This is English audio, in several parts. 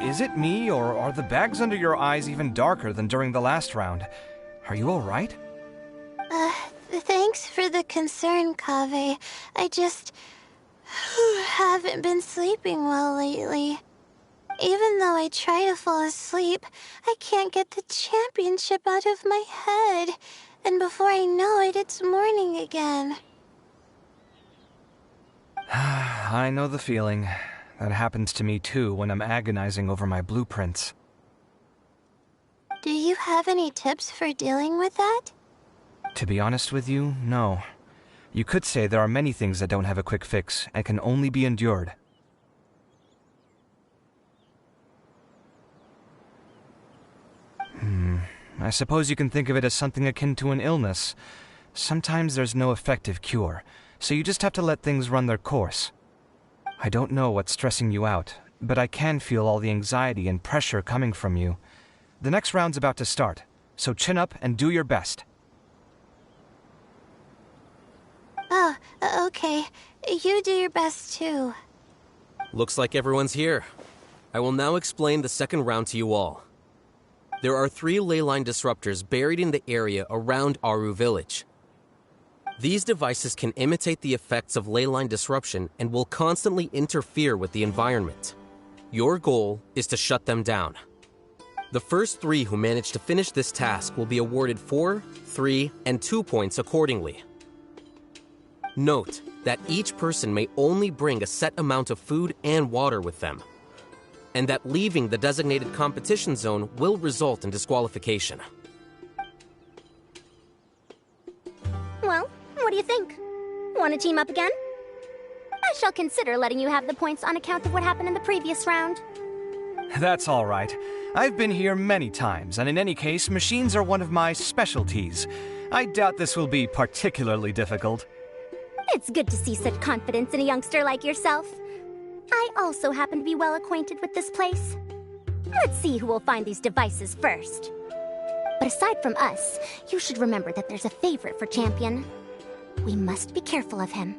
Is it me, or are the bags under your eyes even darker than during the last round? Are you alright? Thanks for the concern, Kaveh. I just haven't been sleeping well lately. Even though I try to fall asleep, I can't get the championship out of my head. And before I know it, it's morning again. I know the feeling. That happens to me too when I'm agonizing over my blueprints. Do you have any tips for dealing with that? To be honest with you, no. You could say there are many things that don't have a quick fix and can only be endured. I suppose you can think of it as something akin to an illness. Sometimes there's no effective cure, so you just have to let things run their course. I don't know what's stressing you out, but I can feel all the anxiety and pressure coming from you. The next round's about to start, so chin up and do your best. Oh, okay. You do your best too. Looks like everyone's here. I will now explain the second round to you all. There are 3 ley line disruptors buried in the area around Aru Village. These devices can imitate the effects of ley line disruption and will constantly interfere with the environment. Your goal is to shut them down. The first 3 who manage to finish this task will be awarded 4, 3, and 2 points accordingly. Note that each person may only bring a set amount of food and water with them, and that leaving the designated competition zone will result in disqualification. Well, what do you think? Want to team up again? I shall consider letting you have the points on account of what happened in the previous round. That's all right. I've been here many times, and in any case, machines are one of my specialties. I doubt this will be particularly difficult. It's good to see such confidence in a youngster like yourself. I also happen to be well acquainted with this place. Let's see who will find these devices first. But aside from us, you should remember that there's a favorite for Champion. We must be careful of him.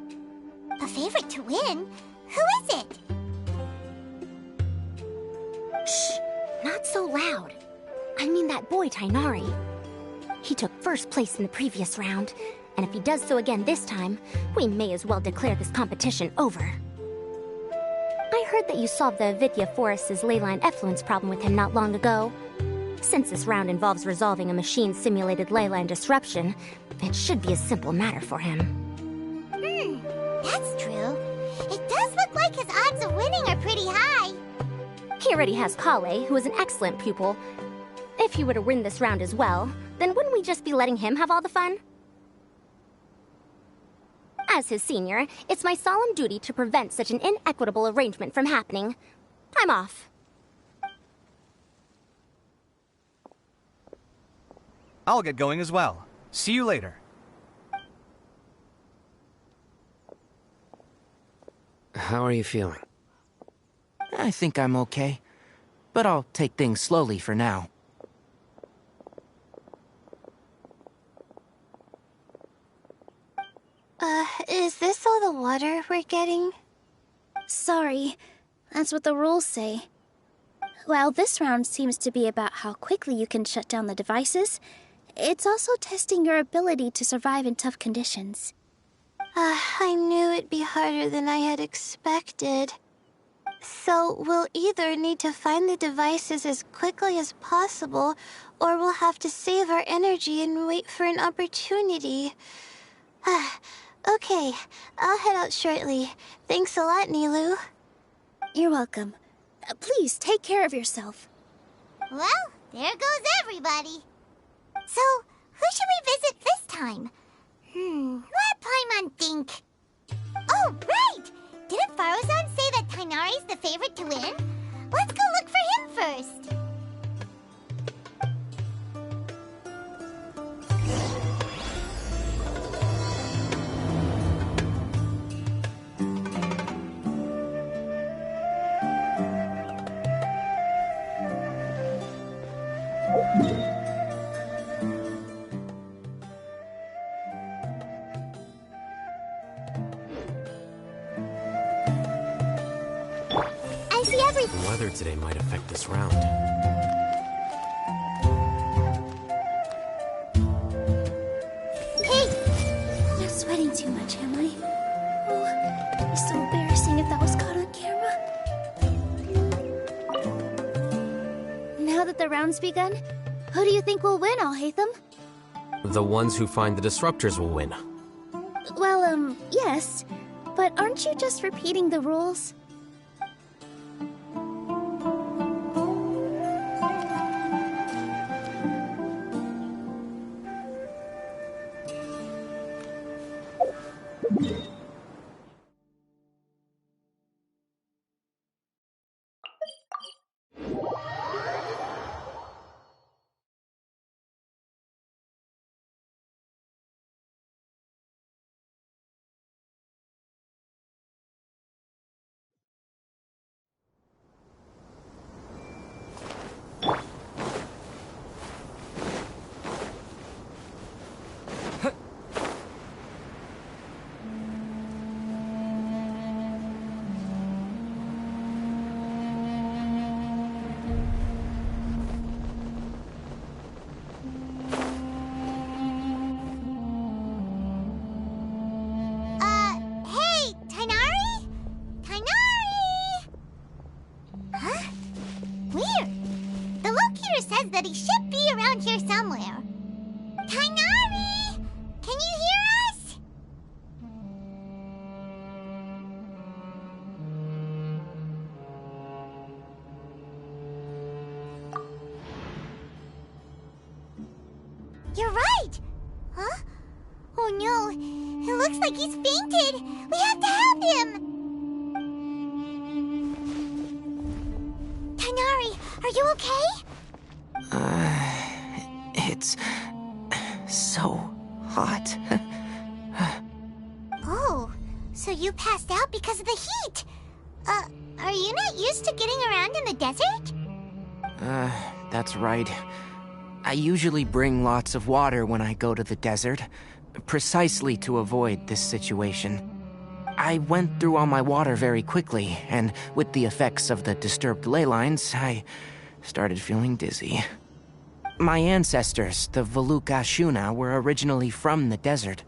A favorite to win? Who is it? Shh! Not so loud. I mean that boy Tainari. He took first place in the previous round, and if he does so again this time, we may as well declare this competition over. I heard that you solved the Vidya Forest's leyline effluence problem with him not long ago. Since this round involves resolving a machine-simulated leyline disruption, it should be a simple matter for him. That's true. It does look like his odds of winning are pretty high. He already has Kale, who is an excellent pupil. If he were to win this round as well, then wouldn't we just be letting him have all the fun? As his senior, it's my solemn duty to prevent such an inequitable arrangement from happening. I'm off. I'll get going as well. See you later. How are you feeling? I think I'm okay, but I'll take things slowly for now. Is this all the water we're getting? Sorry, that's what the rules say. While this round seems to be about how quickly you can shut down the devices, it's also testing your ability to survive in tough conditions. I knew it'd be harder than I had expected. So we'll either need to find the devices as quickly as possible, or we'll have to save our energy and wait for an opportunity. Okay, I'll head out shortly. Thanks a lot, Nilu. You're welcome. Please take care of yourself. Well, there goes everybody. So, who should we visit this time? Let Paimon think. Oh, right! Didn't Faruzan say that Tainari's the favorite to win? Let's go look for him first. The weather today might affect this round. Hey! I'm not sweating too much, am I? Oh, it'd be so embarrassing if that was caught on camera. Now that the round's begun, who do you think will win, Alhaitham? The ones who find the disruptors will win. Well, yes. But aren't you just repeating the rules? Hey, Tainari? Tainari! Huh? Weird. The locator says that he should be around here somewhere. Tainari! Can you hear us? You're right! Huh? Oh no, it looks like he's fainted! We have to help him! Tainari, are you okay? It's so hot. Oh, so you passed out because of the heat? Are you not used to getting around in the desert? That's right. I usually bring lots of water when I go to the desert, precisely to avoid this situation. I went through all my water very quickly, and with the effects of the disturbed ley lines, I started feeling dizzy. My ancestors, the Veluka Shuna, were originally from the desert.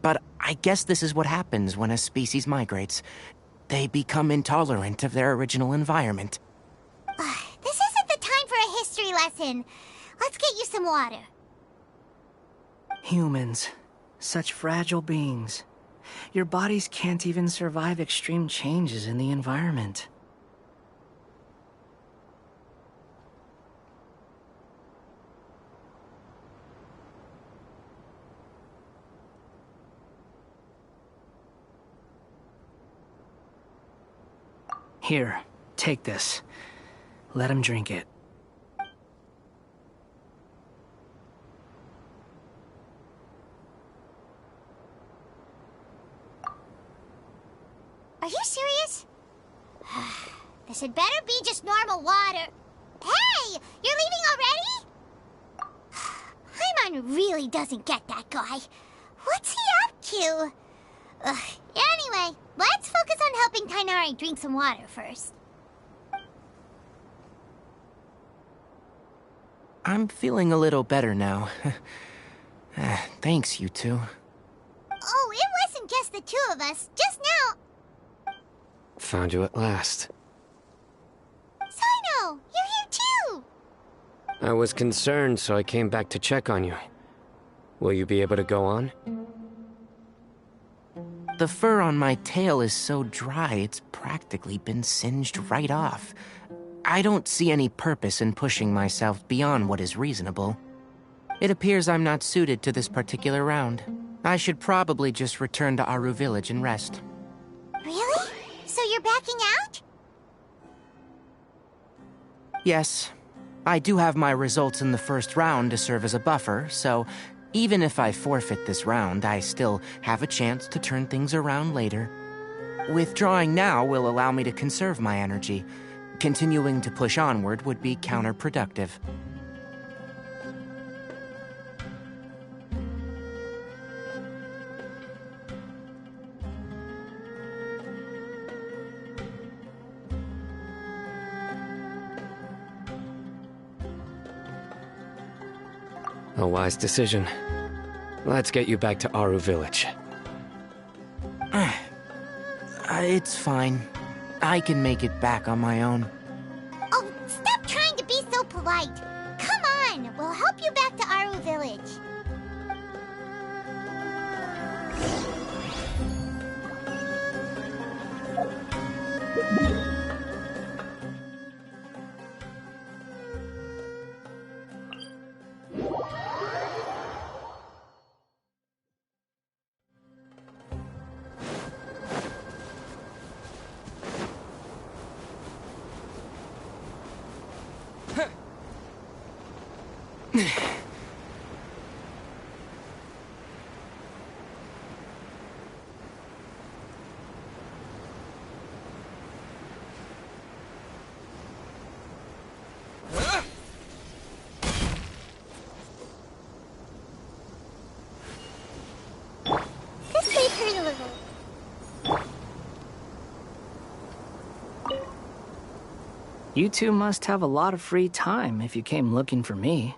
But I guess this is what happens when a species migrates. They become intolerant of their original environment. This isn't the time for a history lesson. Let's get you some water. Humans. Such fragile beings. Your bodies can't even survive extreme changes in the environment. Here, take this. Let him drink it. Are you serious? This had better be just normal water. Hey! You're leaving already? Paimon really doesn't get that guy. What's he up to? Anyway, let's focus on helping Tainari drink some water first. I'm feeling a little better now. Thanks, you two. Oh, it wasn't just the two of us. Just now. Found you at last. Sino, you're here too. I was concerned, so I came back to check on you. Will you be able to go on? The fur on my tail is so dry, it's practically been singed right off. I don't see any purpose in pushing myself beyond what is reasonable. It appears I'm not suited to this particular round. I should probably just return to Aru Village and rest. Really? So you're backing out? Yes. I do have my results in the first round to serve as a buffer, so even if I forfeit this round, I still have a chance to turn things around later. Withdrawing now will allow me to conserve my energy. Continuing to push onward would be counterproductive. A wise decision. Let's get you back to Aru Village. It's fine. I can make it back on my own. Oh, stop trying to be so polite. Come on, we'll help you back to Aru Village. This may hurt a little. You two must have a lot of free time if you came looking for me.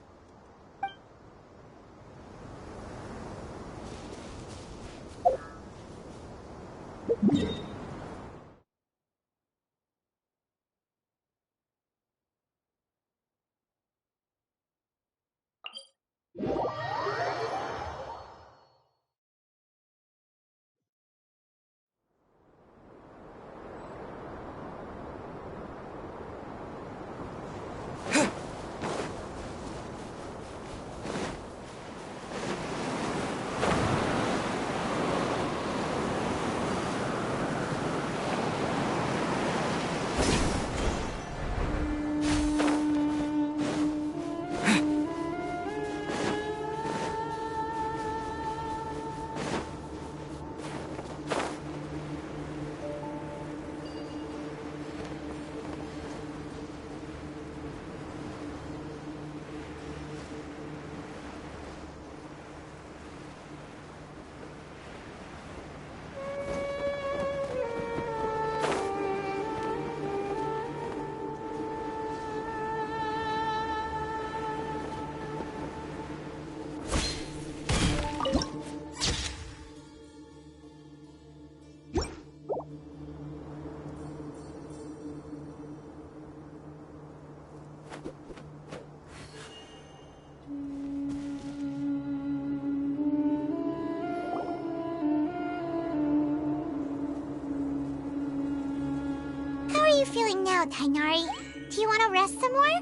How are you feeling now, Tainari? Do you want to rest some more?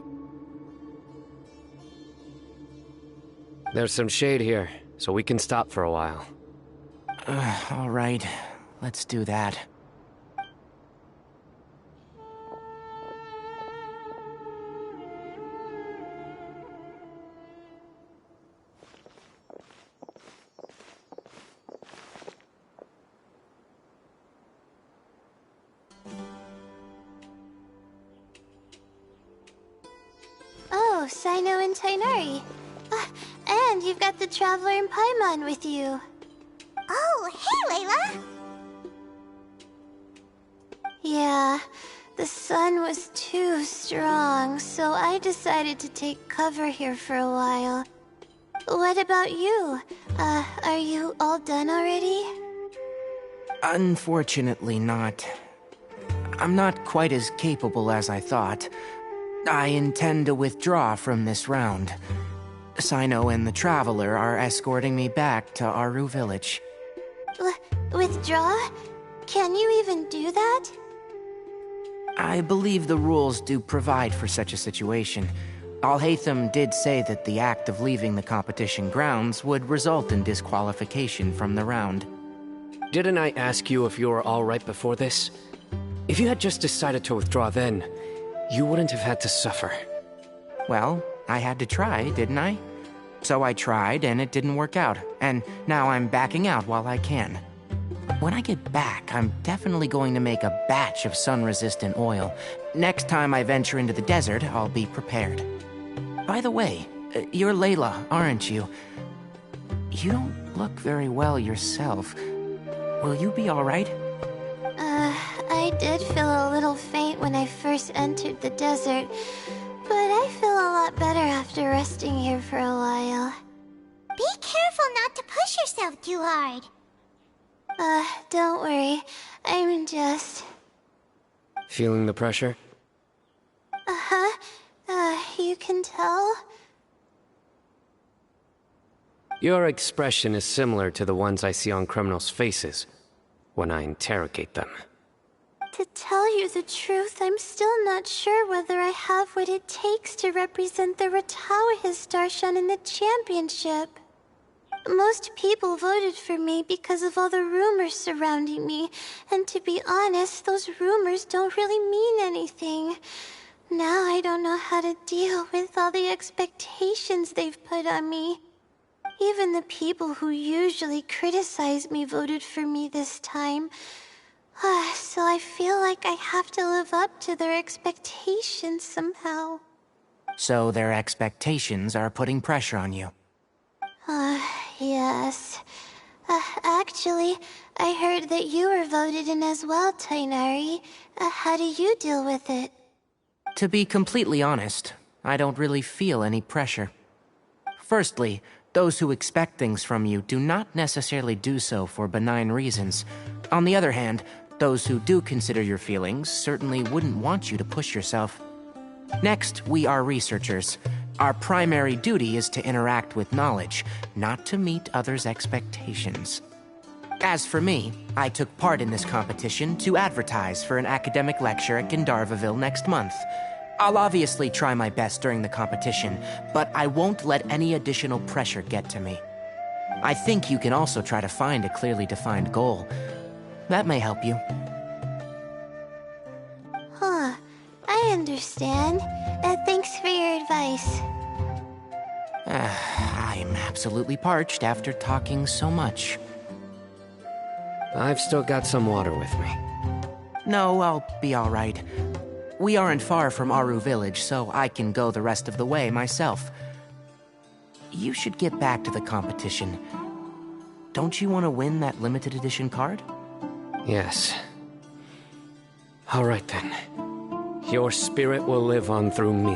There's some shade here, so we can stop for a while. All right, let's do that. Oh, Sino and Tainari. And you've got the Traveler and Paimon with you. Oh, hey, Layla! Yeah, the sun was too strong, so I decided to take cover here for a while. What about you? Are you all done already? Unfortunately not. I'm not quite as capable as I thought. I intend to withdraw from this round. Sino and the Traveler are escorting me back to Aru Village. Withdraw? Can you even do that? I believe the rules do provide for such a situation. Alhaitham did say that the act of leaving the competition grounds would result in disqualification from the round. Didn't I ask you if you were alright before this? If you had just decided to withdraw then, you wouldn't have had to suffer. Well, I had to try, didn't I? So I tried, and it didn't work out, and now I'm backing out while I can. When I get back, I'm definitely going to make a batch of sun-resistant oil. Next time I venture into the desert, I'll be prepared. By the way, you're Layla, aren't you? You don't look very well yourself. Will you be alright? I did feel a little faint when I first entered the desert, but I feel a lot better after resting here for a while. push yourself too hard. Don't worry. I'm just... Feeling the pressure? Uh-huh. You can tell? Your expression is similar to the ones I see on criminals' faces when I interrogate them. To tell you the truth, I'm still not sure whether I have what it takes to represent the Ratauhis Darshan in the championship. Most people voted for me because of all the rumors surrounding me, and to be honest, those rumors don't really mean anything. Now I don't know how to deal with all the expectations they've put on me. Even the people who usually criticize me voted for me this time. So I feel like I have to live up to their expectations somehow. So their expectations are putting pressure on you. Yes. Actually, I heard that you were voted in as well, Tighnari. How do you deal with it? To be completely honest, I don't really feel any pressure. Firstly, those who expect things from you do not necessarily do so for benign reasons. On the other hand, those who do consider your feelings certainly wouldn't want you to push yourself. Next, we are researchers. Our primary duty is to interact with knowledge, not to meet others' expectations. As for me, I took part in this competition to advertise for an academic lecture at Gandharvaville next month. I'll obviously try my best during the competition, but I won't let any additional pressure get to me. I think you can also try to find a clearly defined goal. That may help you. Huh. I understand. Thanks for your advice. I'm absolutely parched after talking so much. I've still got some water with me. No, I'll be all right. We aren't far from Aru Village, so I can go the rest of the way myself. You should get back to the competition. Don't you want to win that limited edition card? Yes. All right then. Your spirit will live on through me.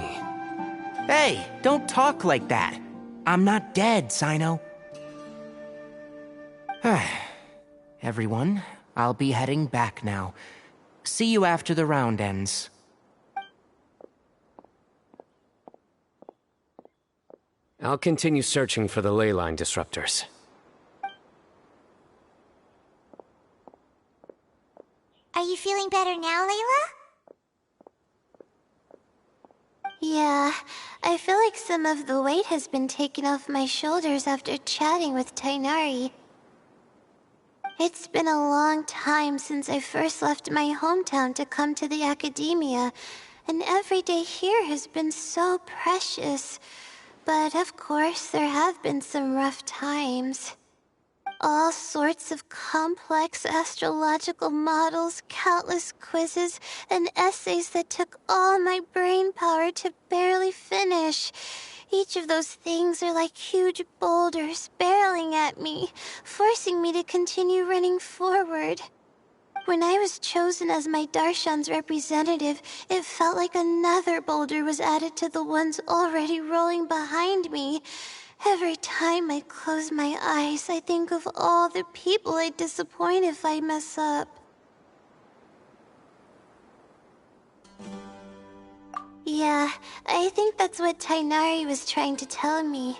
Hey, don't talk like that. I'm not dead, Sino. Everyone, I'll be heading back now. See you after the round ends. I'll continue searching for the ley line disruptors. Are you feeling better now, Layla? Yeah, I feel like some of the weight has been taken off my shoulders after chatting with Tighnari. It's been a long time since I first left my hometown to come to the academia, and every day here has been so precious. But of course, there have been some rough times. All sorts of complex astrological models, countless quizzes, and essays that took all my brain power to barely finish. Each of those things are like huge boulders barreling at me, forcing me to continue running forward. When I was chosen as my Darshan's representative, it felt like another boulder was added to the ones already rolling behind me. Every time I close my eyes, I think of all the people I'd disappoint if I mess up. Yeah, I think that's what Tighnari was trying to tell me.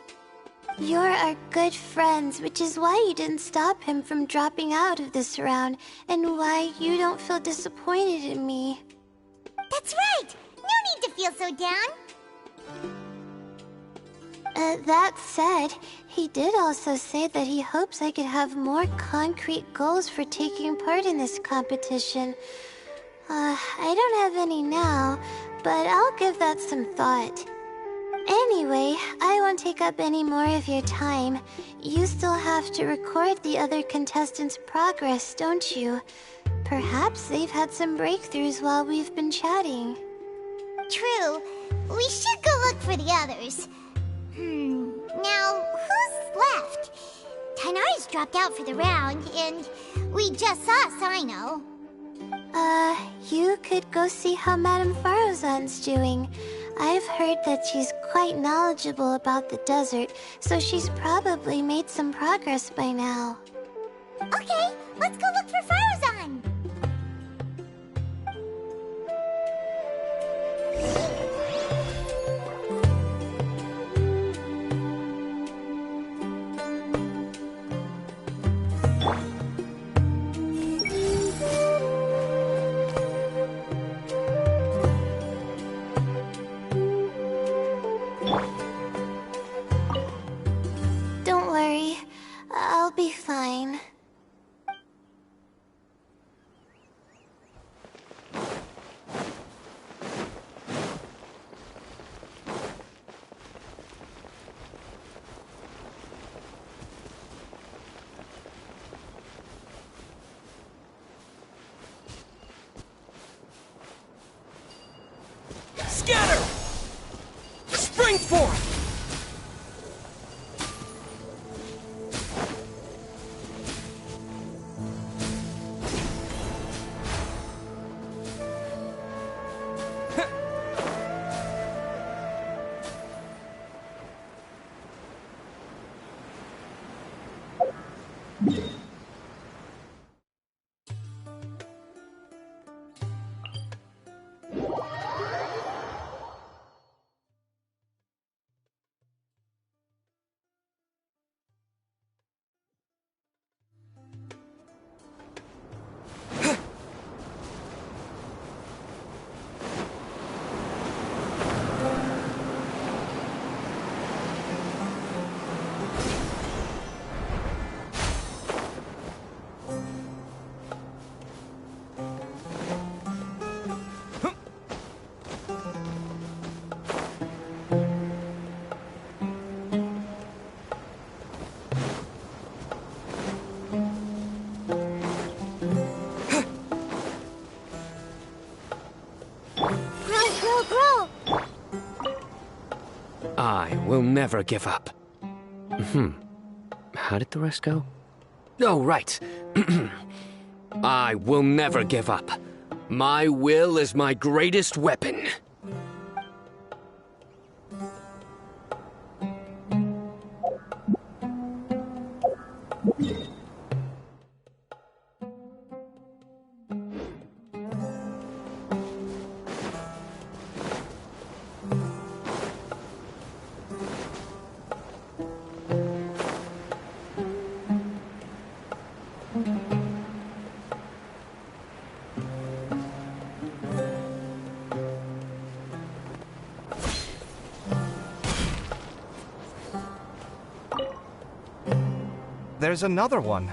You're our good friends, which is why you didn't stop him from dropping out of this round, and why you don't feel disappointed in me. That's right! No need to feel so down! That said, he did also say that he hopes I could have more concrete goals for taking part in this competition. I don't have any now, but I'll give that some thought. Anyway, I won't take up any more of your time. You still have to record the other contestants' progress, don't you? Perhaps they've had some breakthroughs while we've been chatting. True. We should go look for the others. Now, who's left? Tighnari's dropped out for the round, and we just saw Sino. You could go see how Madame Farozan's doing. I've heard that she's quite knowledgeable about the desert, so she's probably made some progress by now. Okay, let's go look for Faruzan. Don't worry, I'll be fine. Scatter! Spring forth! I will never give up. How did the rest go? Oh, right. I will never give up. My will is my greatest weapon. There's another one.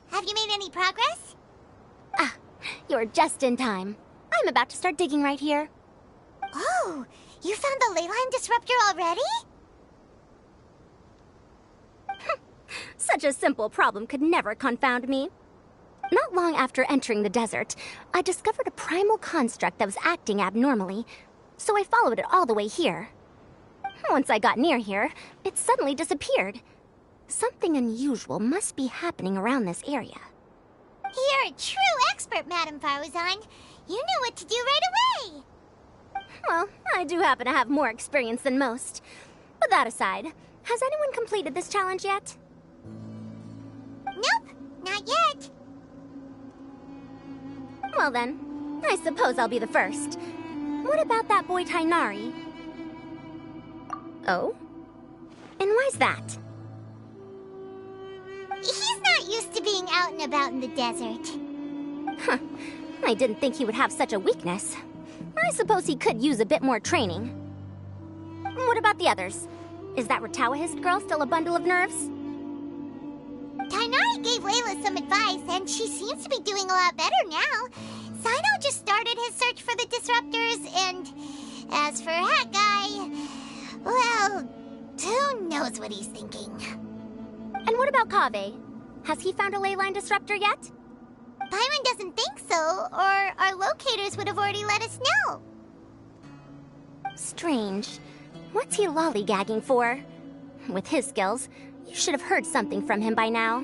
Have you made any progress? Ah, you're just in time. I'm about to start digging right here. Oh, you found the leyline disruptor already? Such a simple problem could never confound me. Not long after entering the desert, I discovered a primal construct that was acting abnormally, so I followed it all the way here. Once I got near here, it suddenly disappeared. Something unusual must be happening around this area. You're a true expert, Madame Faruzan. You knew what to do right away. Well, I do happen to have more experience than most. But that aside, has anyone completed this challenge yet? Nope, not yet. Well then, I suppose I'll be the first. What about that boy Tainari? Oh? And why's that? He's not used to being out and about in the desert. Huh. I didn't think he would have such a weakness. I suppose he could use a bit more training. What about the others? Is that Ratawahist girl still a bundle of nerves? Tainari gave Layla some advice, and she seems to be doing a lot better now. Sino just started his search for the disruptors, and as for Hat Guy, well, who knows what he's thinking. And what about Kaveh? Has he found a ley line disruptor yet? Byron doesn't think so, or our locators would have already let us know. Strange. What's he lollygagging for? With his skills, you should have heard something from him by now.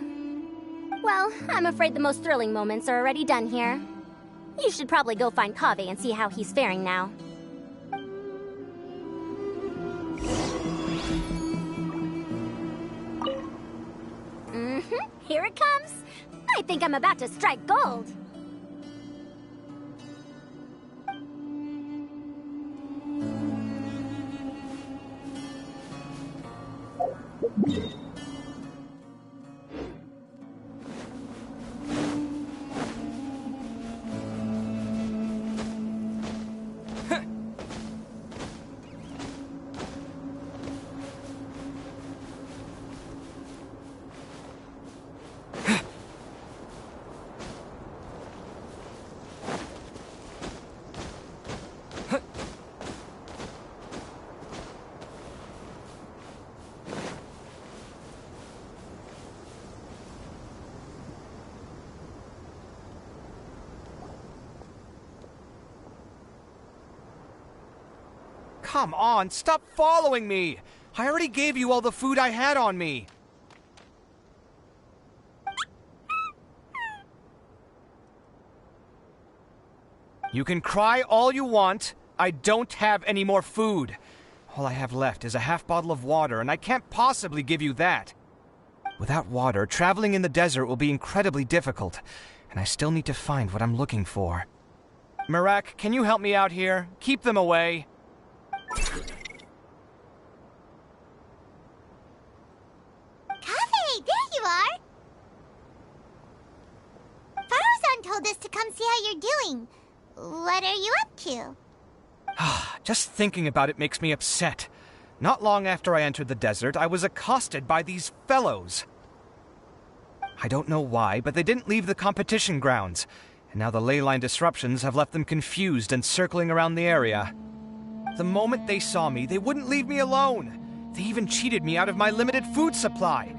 Well, I'm afraid the most thrilling moments are already done here. You should probably go find Kaveh and see how he's faring now. Here it comes. I think I'm about to strike gold. Come on, stop following me! I already gave you all the food I had on me. You can cry all you want. I don't have any more food. All I have left is a half bottle of water, and I can't possibly give you that. Without water, traveling in the desert will be incredibly difficult, and I still need to find what I'm looking for. Merak, can you help me out here? Keep them away. Kaveh, there you are! Faruzan told us to come see how you're doing. What are you up to? Just thinking about it makes me upset. Not long after I entered the desert, I was accosted by these fellows. I don't know why, but they didn't leave the competition grounds, and now the ley line disruptions have left them confused and circling around the area. The moment they saw me, they wouldn't leave me alone. They even cheated me out of my limited food supply.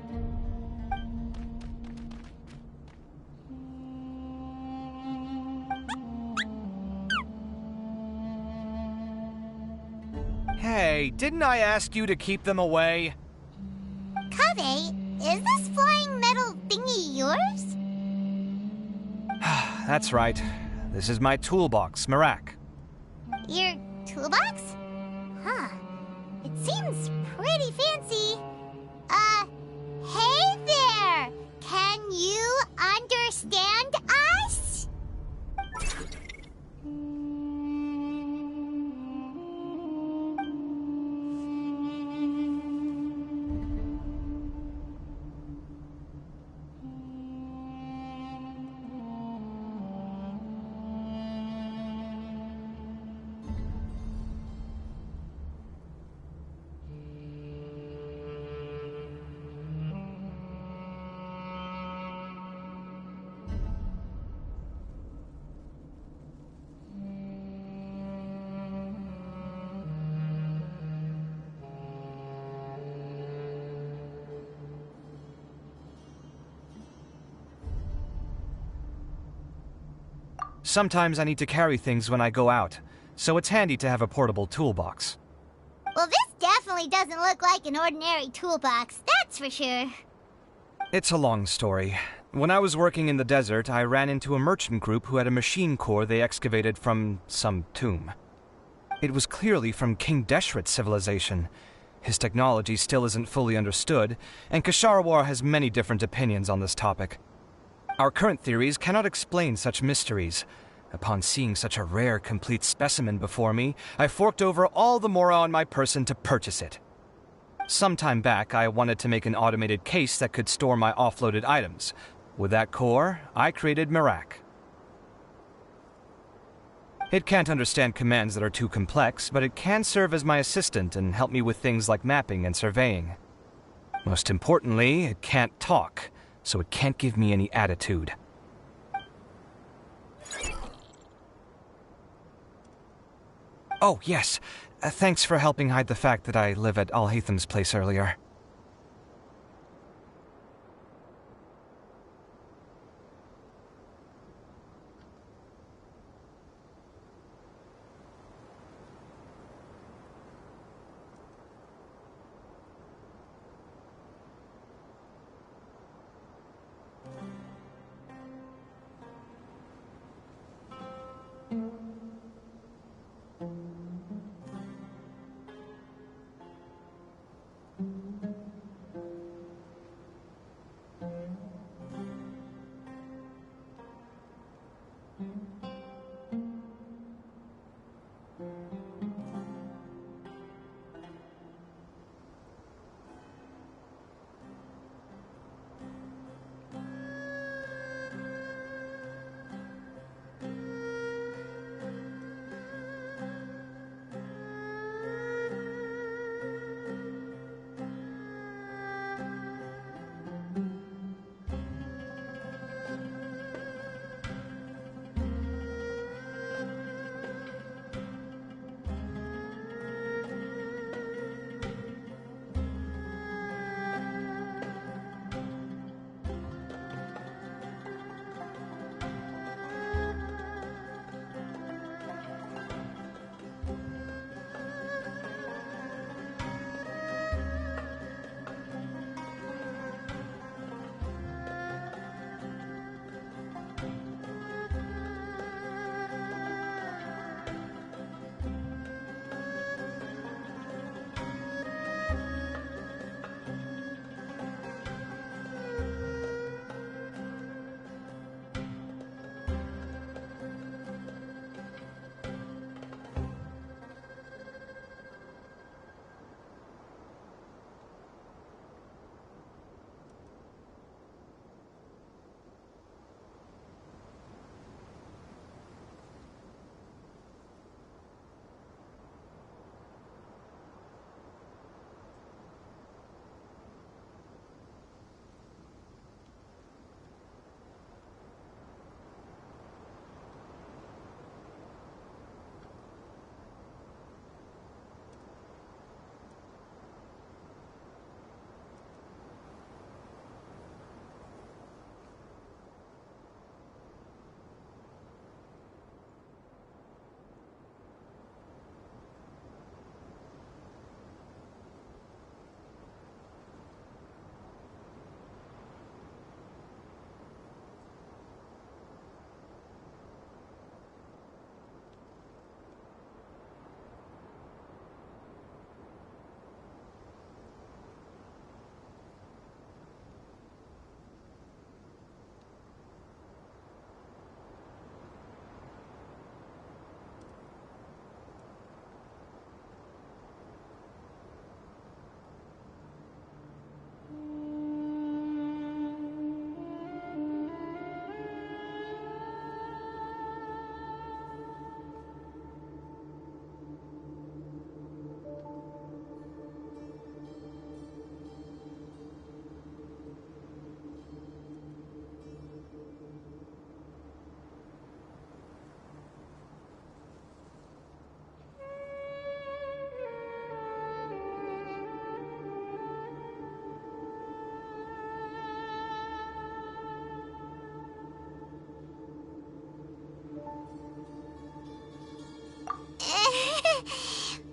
Hey, didn't I ask you to keep them away? Kaveh, is this flying metal thingy yours? That's right. This is my toolbox, Merak. Your toolbox? Huh. It seems pretty fancy. Hey there! Can you understand us? Sometimes I need to carry things when I go out, so it's handy to have a portable toolbox. Well, this definitely doesn't look like an ordinary toolbox, that's for sure. It's a long story. When I was working in the desert, I ran into a merchant group who had a machine core they excavated from some tomb. It was clearly from King Deshret's civilization. His technology still isn't fully understood, and Kasharawar has many different opinions on this topic. Our current theories cannot explain such mysteries. Upon seeing such a rare, complete specimen before me, I forked over all the mora on my person to purchase it. Some time back, I wanted to make an automated case that could store my offloaded items. With that core, I created Merak. It can't understand commands that are too complex, but it can serve as my assistant and help me with things like mapping and surveying. Most importantly, it can't talk, so it can't give me any attitude. Oh, yes. Thanks for helping hide the fact that I live at Alhatham's place earlier.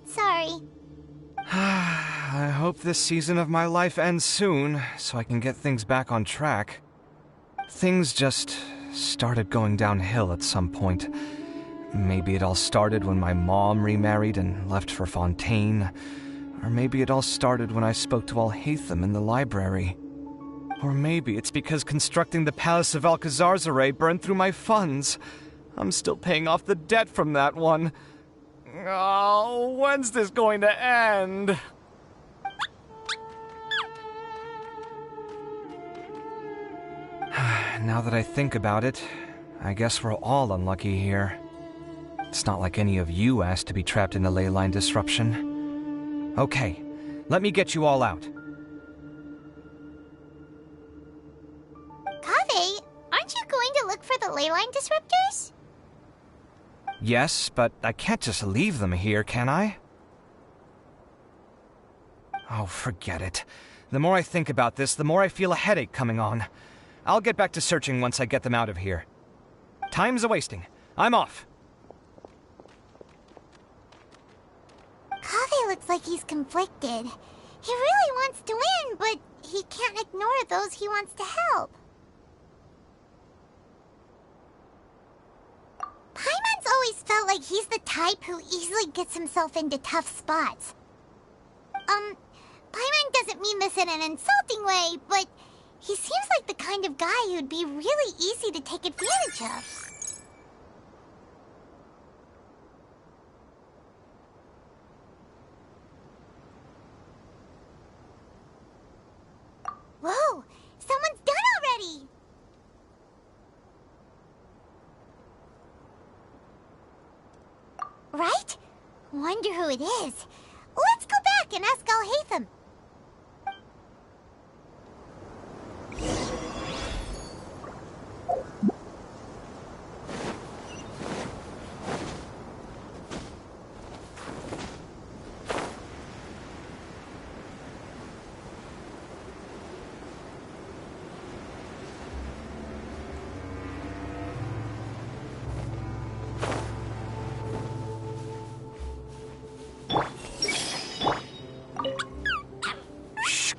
Sorry. I hope this season of my life ends soon, so I can get things back on track. Things just started going downhill at some point. Maybe it all started when my mom remarried and left for Fontaine. Or maybe it all started when I spoke to Alhaitham in the library. Or maybe it's because constructing the Palace of Alcazar's burned through my funds. I'm still paying off the debt from that one. Oh, when's this going to end? Now that I think about it, I guess we're all unlucky here. It's not like any of you asked to be trapped in the ley line disruption. Okay, let me get you all out. Kaveh, aren't you going to look for the ley line disruptors? Yes, but I can't just leave them here, can I? Oh, forget it. The more I think about this, the more I feel a headache coming on. I'll get back to searching once I get them out of here. Time's a-wasting. I'm off. Kaveh looks like he's conflicted. He really wants to win, but he can't ignore those he wants to help. Paimon's always felt like he's the type who easily gets himself into tough spots. Paimon doesn't mean this in an insulting way, but he seems like the kind of guy who'd be really easy to take advantage of. Whoa! Someone's done already! Right? Wonder who it is. Let's go back and ask Al-Haytham.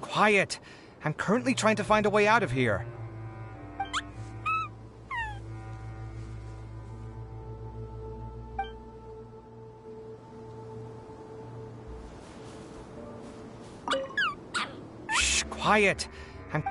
Quiet! I'm currently trying to find a way out of here. Shh, quiet! I'm...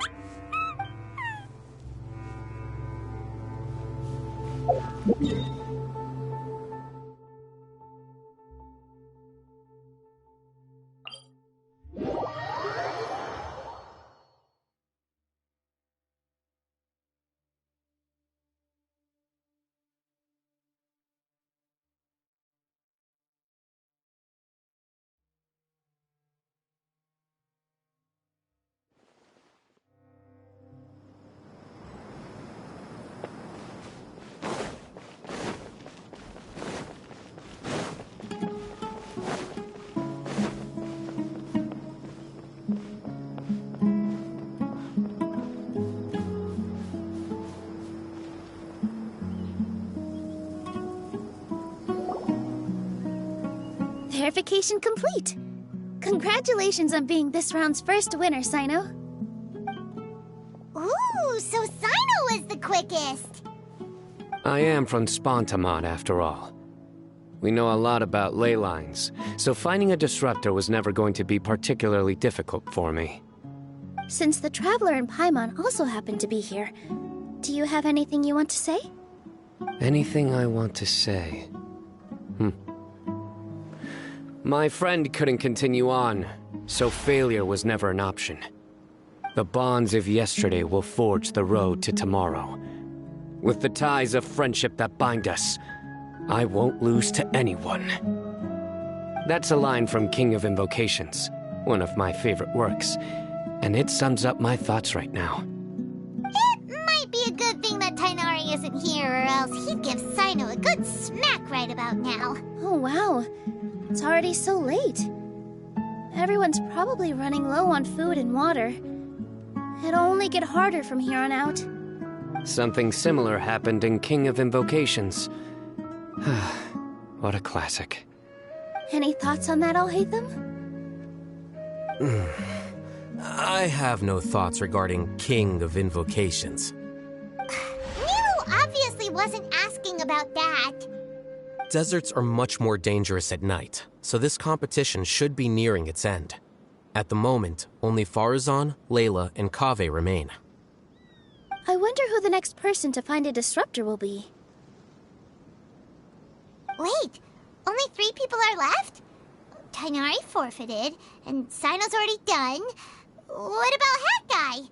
Verification complete. Congratulations on being this round's first winner, Sino. Ooh, so Sino was the quickest! I am from Spontamod, after all. We know a lot about ley lines, so finding a disruptor was never going to be particularly difficult for me. Since the Traveler and Paimon also happen to be here, do you have anything you want to say? Anything I want to say? My friend couldn't continue on, so failure was never an option. The bonds of yesterday will forge the road to tomorrow. With the ties of friendship that bind us, I won't lose to anyone. That's a line from King of Invocations, one of my favorite works, and it sums up my thoughts right now. It might be a good thing that Tighnari isn't here, or else he'd give Sino a good smack right about now. Oh, wow. It's already so late. Everyone's probably running low on food and water. It'll only get harder from here on out. Something similar happened in King of Invocations. What a classic. Any thoughts on that, Al-Haytham? I have no thoughts regarding King of Invocations. Nero obviously wasn't asking about that. Deserts are much more dangerous at night, so this competition should be nearing its end. At the moment, only Farazan, Layla, and Kaveh remain. I wonder who the next person to find a disruptor will be. Wait, only 3 people are left? Tighnari forfeited, and Sino's already done. What about Hat Guy?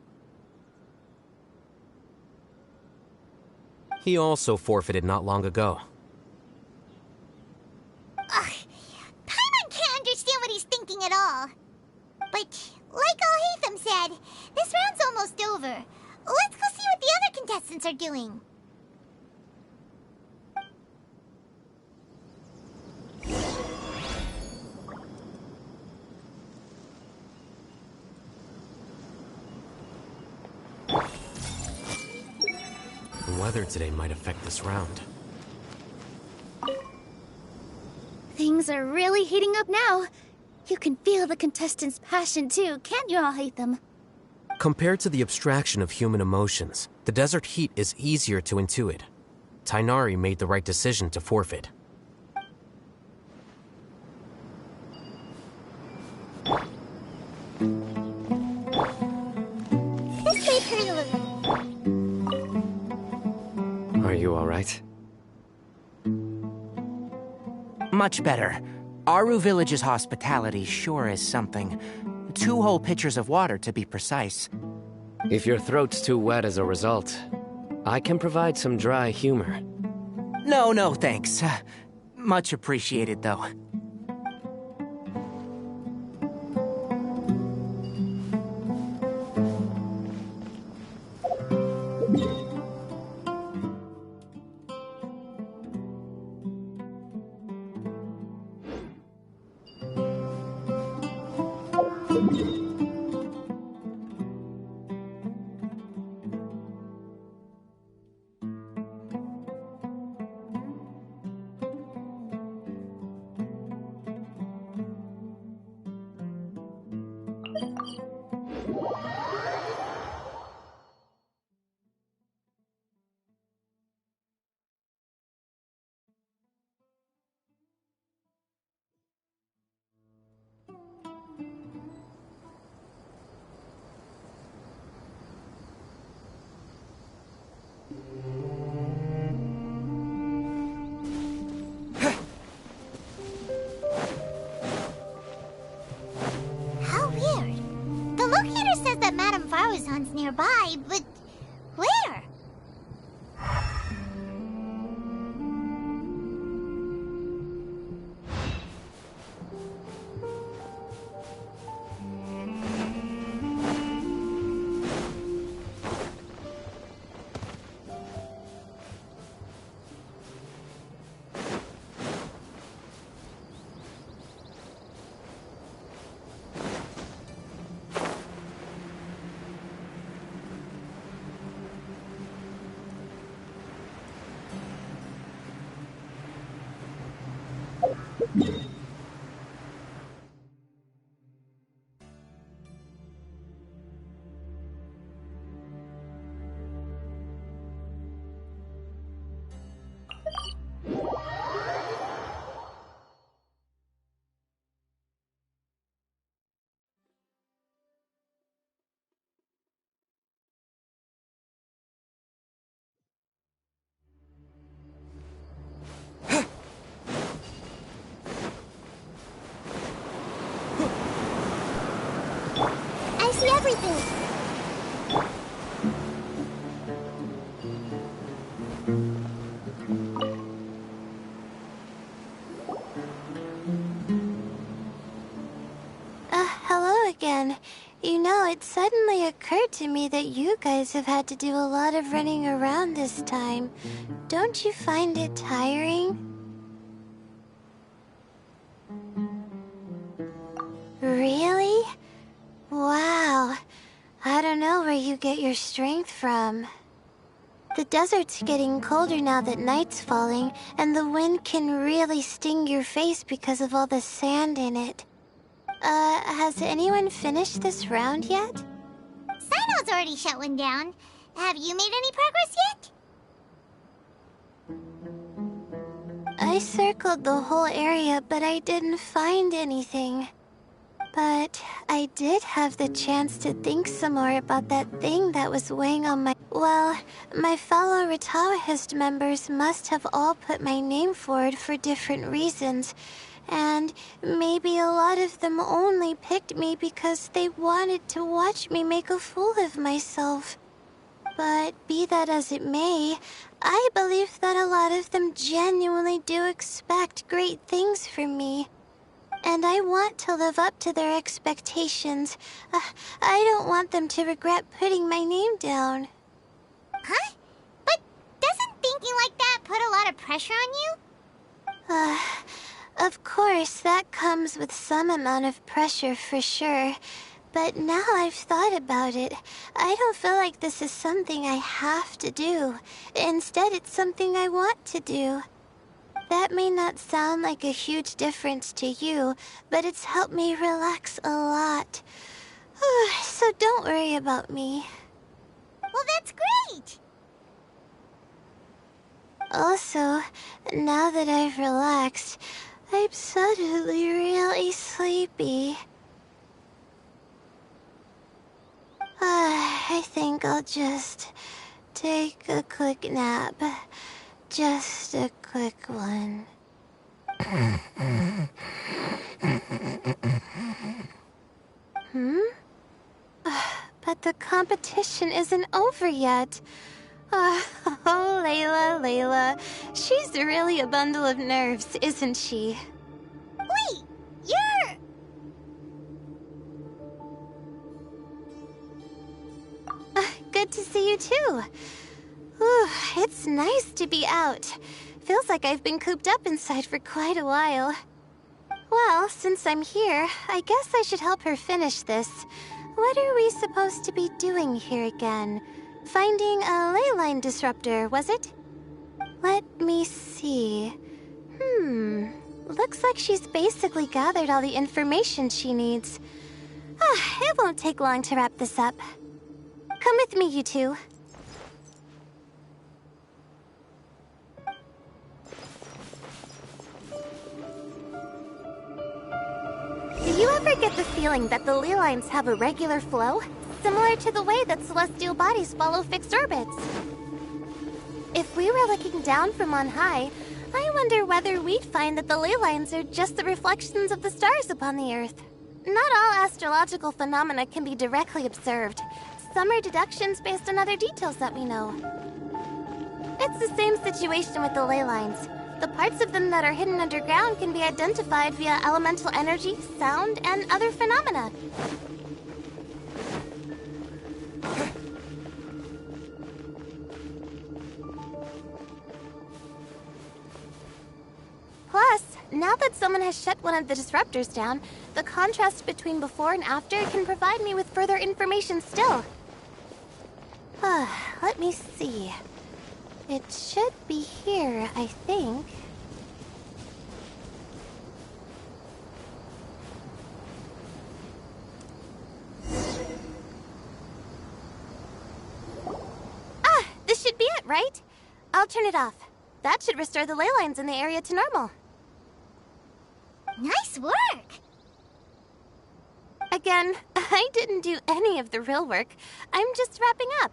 He also forfeited not long ago. what he's thinking at all. But, like Al-Haytham said, this round's almost over. Let's go see what the other contestants are doing. The weather today might affect this round. Things are really heating up now. You can feel the contestants' passion too, can't you, Al-Haytham? Compared to the abstraction of human emotions, the desert heat is easier to intuit. Tighnari made the right decision to forfeit. This made her look. Are you alright? Much better. Aru Village's hospitality sure is something. 2 whole pitchers of water, to be precise. If your throat's too wet as a result, I can provide some dry humor. No, thanks. Much appreciated, though. How weird. The locator says that Madame Faruzan's nearby, but where? I see everything. Hello again. You know, it suddenly occurred to me that you guys have had to do a lot of running around this time. Don't you find it tiring? Really? Wow. I don't know where you get your strength from. The desert's getting colder now that night's falling, and the wind can really sting your face because of all the sand in it. Has anyone finished this round yet? Sino's already shut one down. Have you made any progress yet? I circled the whole area, but I didn't find anything. But I did have the chance to think some more about that thing that was weighing on my... Well, my fellow Ritawahist members must have all put my name forward for different reasons. And maybe a lot of them only picked me because they wanted to watch me make a fool of myself. But be that as it may, I believe that a lot of them genuinely do expect great things from me. And and I want to live up to their expectations. I don't want them to regret putting my name down. Huh? But doesn't thinking like that put a lot of pressure on you? Of course, that comes with some amount of pressure for sure. But now I've thought about it, I don't feel like this is something I have to do. Instead, it's something I want to do. That may not sound like a huge difference to you, but it's helped me relax a lot. So don't worry about me. Well, that's great! Also, now that I've relaxed, I'm suddenly really sleepy. I think I'll just take a quick nap. Just a quick one. But the competition isn't over yet. Oh, Layla. She's really a bundle of nerves, isn't she? Wait, you're... Good to see you too. Ooh, it's nice to be out. Feels like I've been cooped up inside for quite a while. Well, since I'm here, I guess I should help her finish this. What are we supposed to be doing here again? Finding a ley line disruptor, was it? Let me see. Looks like she's basically gathered all the information she needs. It won't take long to wrap this up. Come with me, you two. Do you ever get the feeling that the ley lines have a regular flow? Similar to the way that celestial bodies follow fixed orbits. If we were looking down from on high, I wonder whether we'd find that the ley lines are just the reflections of the stars upon the Earth. Not all astrological phenomena can be directly observed. Some are deductions based on other details that we know. It's the same situation with the ley lines. The parts of them that are hidden underground can be identified via elemental energy, sound, and other phenomena. Plus, now that someone has shut one of the disruptors down, the contrast between before and after can provide me with further information still. Let me see. It should be here, I think. This should be it, right? I'll turn it off. That should restore the ley lines in the area to normal. Nice work! Again, I didn't do any of the real work. I'm just wrapping up.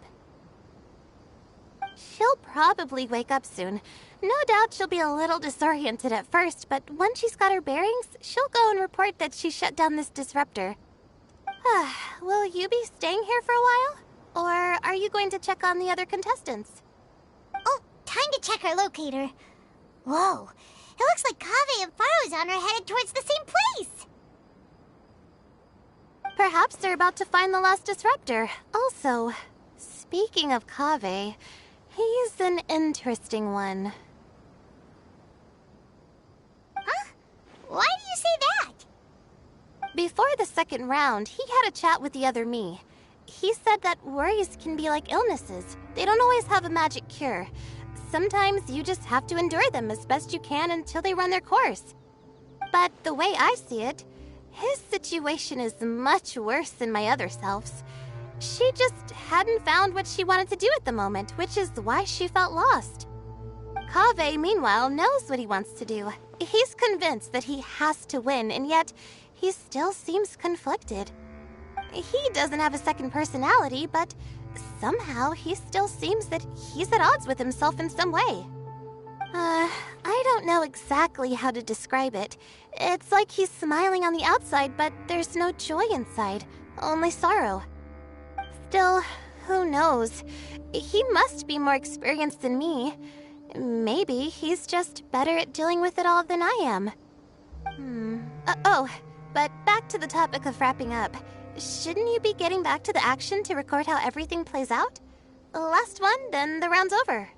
She'll probably wake up soon. No doubt she'll be a little disoriented at first, but once she's got her bearings, she'll go and report that she shut down this disruptor. Will you be staying here for a while? Or are you going to check on the other contestants? Oh, time to check our locator. Whoa, it looks like Kaveh and Faruzan are headed towards the same place. Perhaps they're about to find the last disruptor. Also, speaking of Kaveh, he's an interesting one. Huh? Why do you say that? Before the second round, he had a chat with the other me. He said that worries can be like illnesses. They don't always have a magic cure. Sometimes you just have to endure them as best you can until they run their course. But the way I see it, his situation is much worse than my other self's. She just hadn't found what she wanted to do at the moment, which is why she felt lost. Kaveh, meanwhile, knows what he wants to do. He's convinced that he has to win, and yet he still seems conflicted. He doesn't have a second personality, but somehow he still seems that he's at odds with himself in some way. I don't know exactly how to describe it. It's like he's smiling on the outside, but there's no joy inside, only sorrow. Still, who knows? He must be more experienced than me. Maybe he's just better at dealing with it all than I am. Oh, but back to the topic of wrapping up. Shouldn't you be getting back to the action to record how everything plays out? Last one, then the round's over.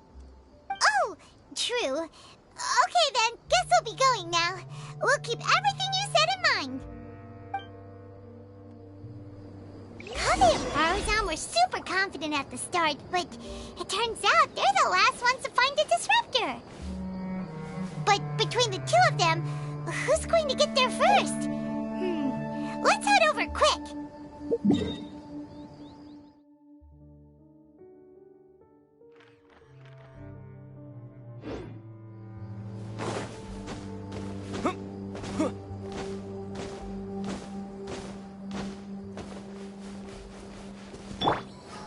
Oh, true. Okay then, guess we'll be going now. We'll keep everything you said in mind. Kaveh and Faruzan were super confident at the start, but it turns out they're the last ones to find the disruptor. But between the two of them, who's going to get there first? Let's head over quick.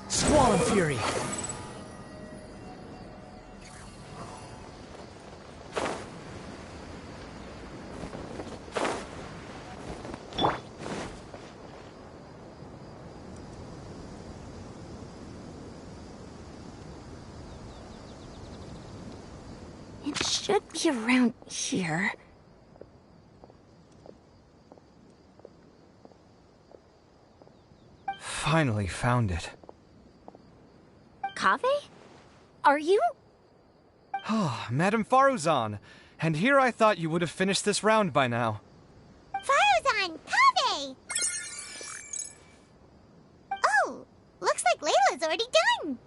Squall and Fury. It should be around here. Finally found it. Kaveh? Are you? Oh, Madame Faruzan. And here I thought you would have finished this round by now. Faruzan, Kaveh! Oh, looks like Layla's already done.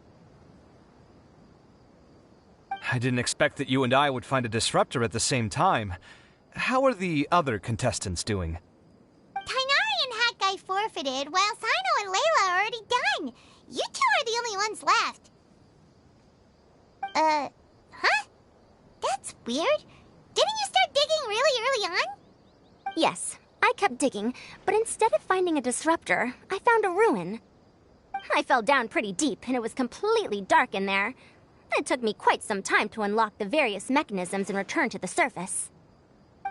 I didn't expect that you and I would find a disruptor at the same time. How are the other contestants doing? Tainari and Hat Guy forfeited, while Sino and Layla are already done. You two are the only ones left. Huh? That's weird. Didn't you start digging really early on? Yes, I kept digging, but instead of finding a disruptor, I found a ruin. I fell down pretty deep, and it was completely dark in there. It took me quite some time to unlock the various mechanisms and return to the surface.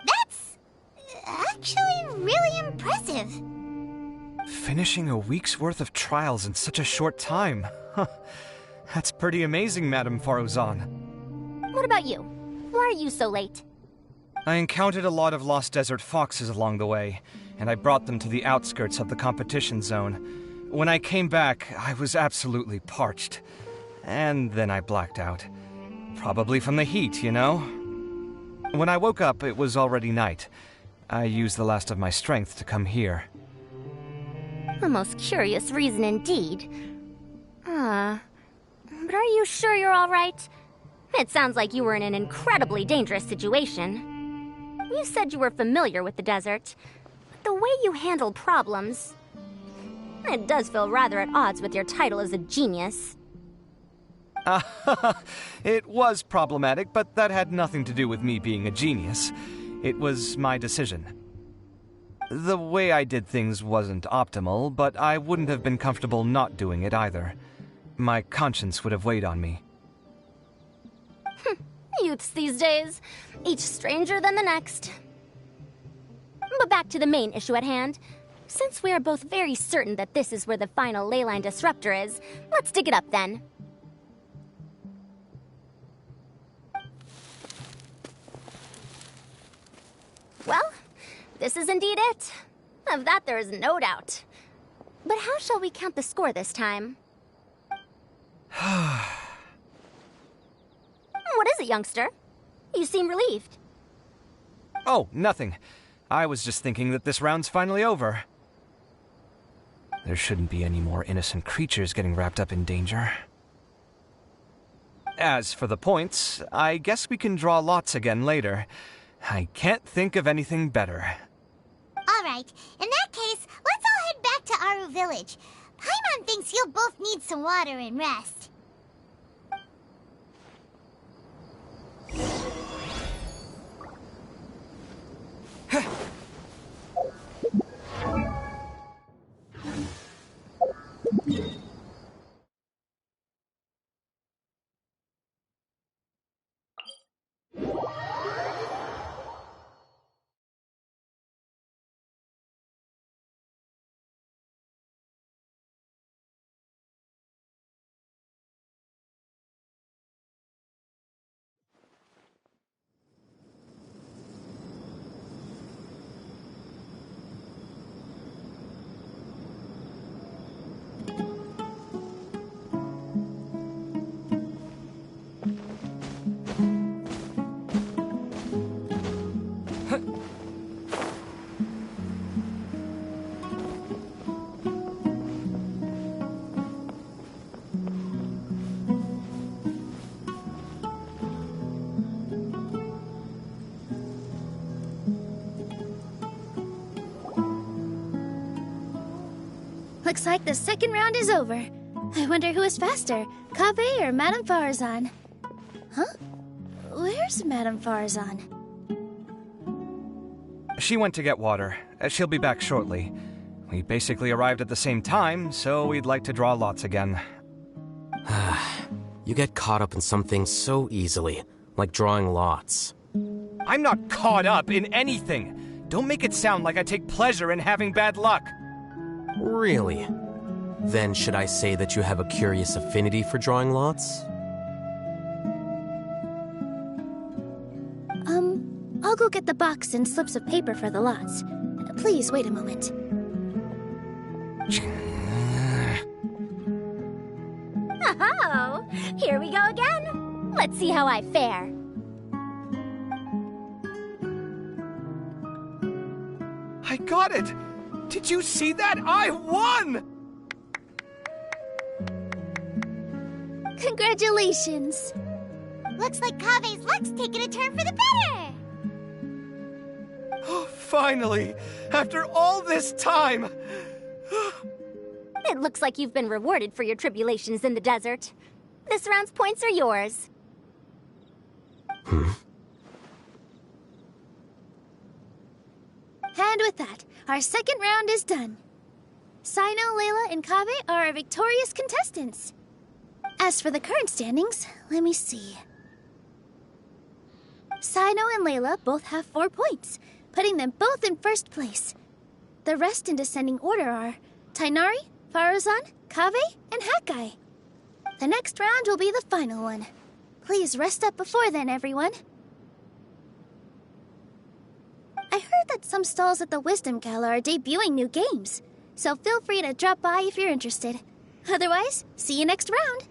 That's actually really impressive. Finishing a week's worth of trials in such a short time. That's pretty amazing, Madame Faruzan. What about you? Why are you so late? I encountered a lot of lost desert foxes along the way, and I brought them to the outskirts of the competition zone. When I came back, I was absolutely parched. And then I blacked out. Probably from the heat, you know? When I woke up, it was already night. I used the last of my strength to come here. A most curious reason indeed. But are you sure you're all right? It sounds like you were in an incredibly dangerous situation. You said you were familiar with the desert, but the way you handle problems... It does feel rather at odds with your title as a genius. It was problematic, but that had nothing to do with me being a genius. It was my decision. The way I did things wasn't optimal, but I wouldn't have been comfortable not doing it either. My conscience would have weighed on me. Youths these days, each stranger than the next. But back to the main issue at hand. Since we are both very certain that this is where the final leyline disruptor is, let's dig it up then. Well, this is indeed it. Of that there is no doubt. But how shall we count the score this time? What is it, youngster? You seem relieved. Oh, nothing. I was just thinking that this round's finally over. There shouldn't be any more innocent creatures getting wrapped up in danger. As for the points, I guess we can draw lots again later. I can't think of anything better. Alright, in that case, let's all head back to Aru Village. Paimon thinks you'll both need some water and rest. Looks like the second round is over. I wonder who is faster, Kaveh or Madame Farazan? Huh? Where's Madame Farazan? She went to get water. She'll be back shortly. We basically arrived at the same time, so we'd like to draw lots again. You get caught up in some things so easily, like drawing lots. I'm not caught up in anything. Don't make it sound like I take pleasure in having bad luck. Really? Then should I say that you have a curious affinity for drawing lots? I'll go get the box and slips of paper for the lots. Please wait a moment. Oh, here we go again. Let's see how I fare. I got it! Did you see that? I won! Congratulations! Looks like Kaveh's luck's taking a turn for the better. Oh, finally! After all this time! It looks like you've been rewarded for your tribulations in the desert. This round's points are yours. And with that, our second round is done. Sino, Layla, and Kaveh are our victorious contestants. As for the current standings, let me see. Sino and Layla both have 4 points, putting them both in first place. The rest in descending order are Tighnari, Farazan, Kaveh, and Hakai. The next round will be the final one. Please rest up before then, everyone. I heard that some stalls at the Wisdom Gala are debuting new games, so feel free to drop by if you're interested. Otherwise, see you next round.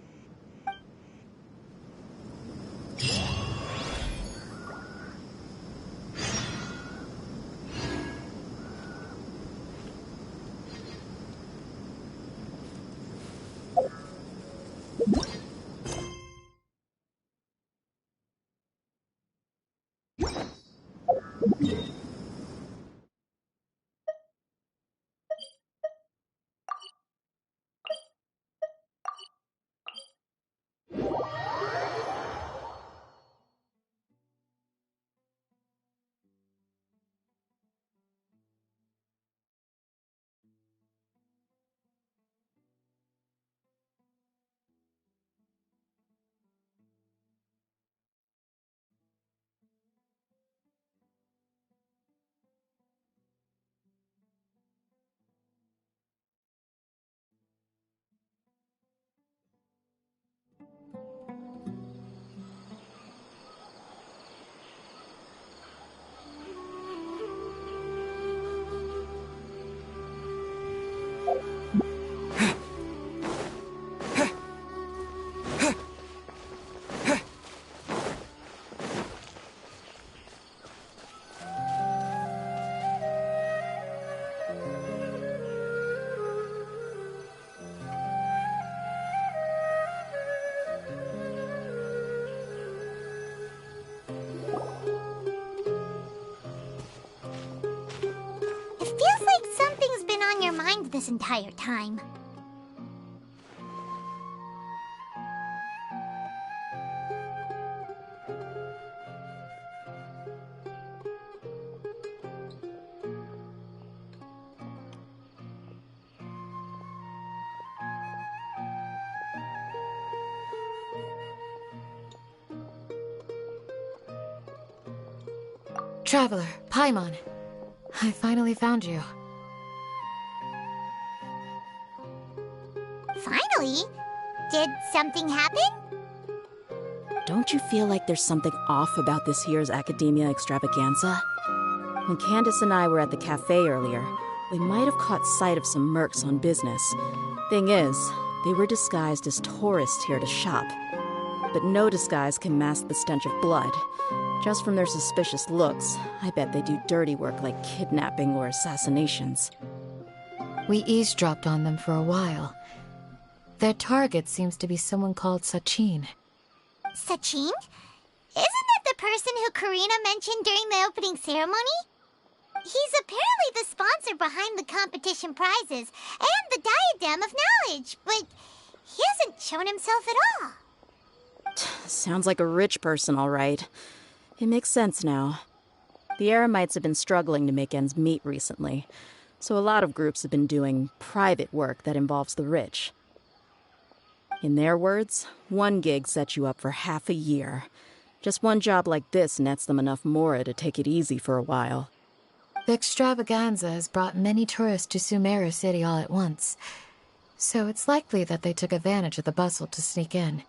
This entire time. Traveler, Paimon. I finally found you. Finally? Did something happen? Don't you feel like there's something off about this year's Academia Extravaganza? When Candace and I were at the cafe earlier, we might have caught sight of some mercs on business. Thing is, they were disguised as tourists here to shop. But no disguise can mask the stench of blood. Just from their suspicious looks, I bet they do dirty work like kidnapping or assassinations. We eavesdropped on them for a while. Their target seems to be someone called Sachin. Sachin? Isn't that the person who Karina mentioned during the opening ceremony? He's apparently the sponsor behind the competition prizes and the diadem of knowledge, but he hasn't shown himself at all. Sounds like a rich person, all right. It makes sense now. The Eremites have been struggling to make ends meet recently, so a lot of groups have been doing private work that involves the rich. In their words, one gig sets you up for half a year. Just one job like this nets them enough mora to take it easy for a while. The extravaganza has brought many tourists to Sumeru City all at once, so it's likely that they took advantage of the bustle to sneak in.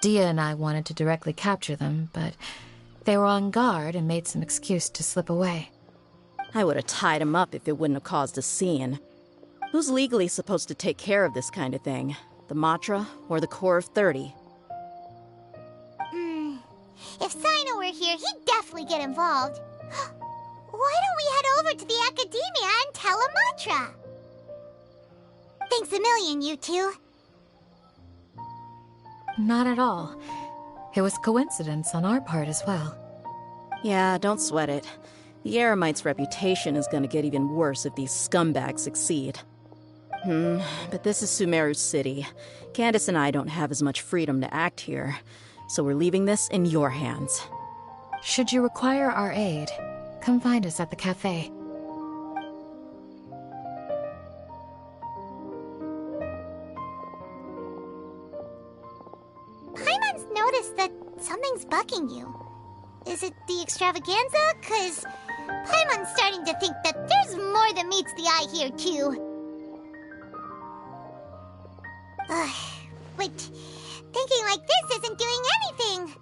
Dia and I wanted to directly capture them, but they were on guard and made some excuse to slip away. I would have tied him up if it wouldn't have caused a scene. Who's legally supposed to take care of this kind of thing? The Matra or the Core of 30? If Sino were here, he'd definitely get involved. Why don't we head over to the Academia and tell Amatra? Thanks a million, you two. Not at all. It was coincidence on our part as well. Yeah, don't sweat it. The Eremites' reputation is gonna get even worse if these scumbags succeed. But this is Sumeru City. Candace and I don't have as much freedom to act here, so we're leaving this in your hands. Should you require our aid, come find us at the cafe. Paimon's noticed that something's bugging you. Is it the extravaganza? 'Cause Paimon's starting to think that there's more than meets the eye here, too. But thinking like this isn't doing anything.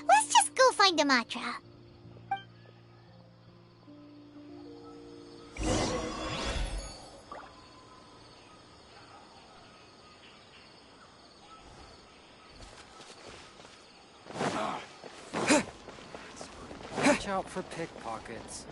Let's just go find Amatra. Watch out for pickpockets.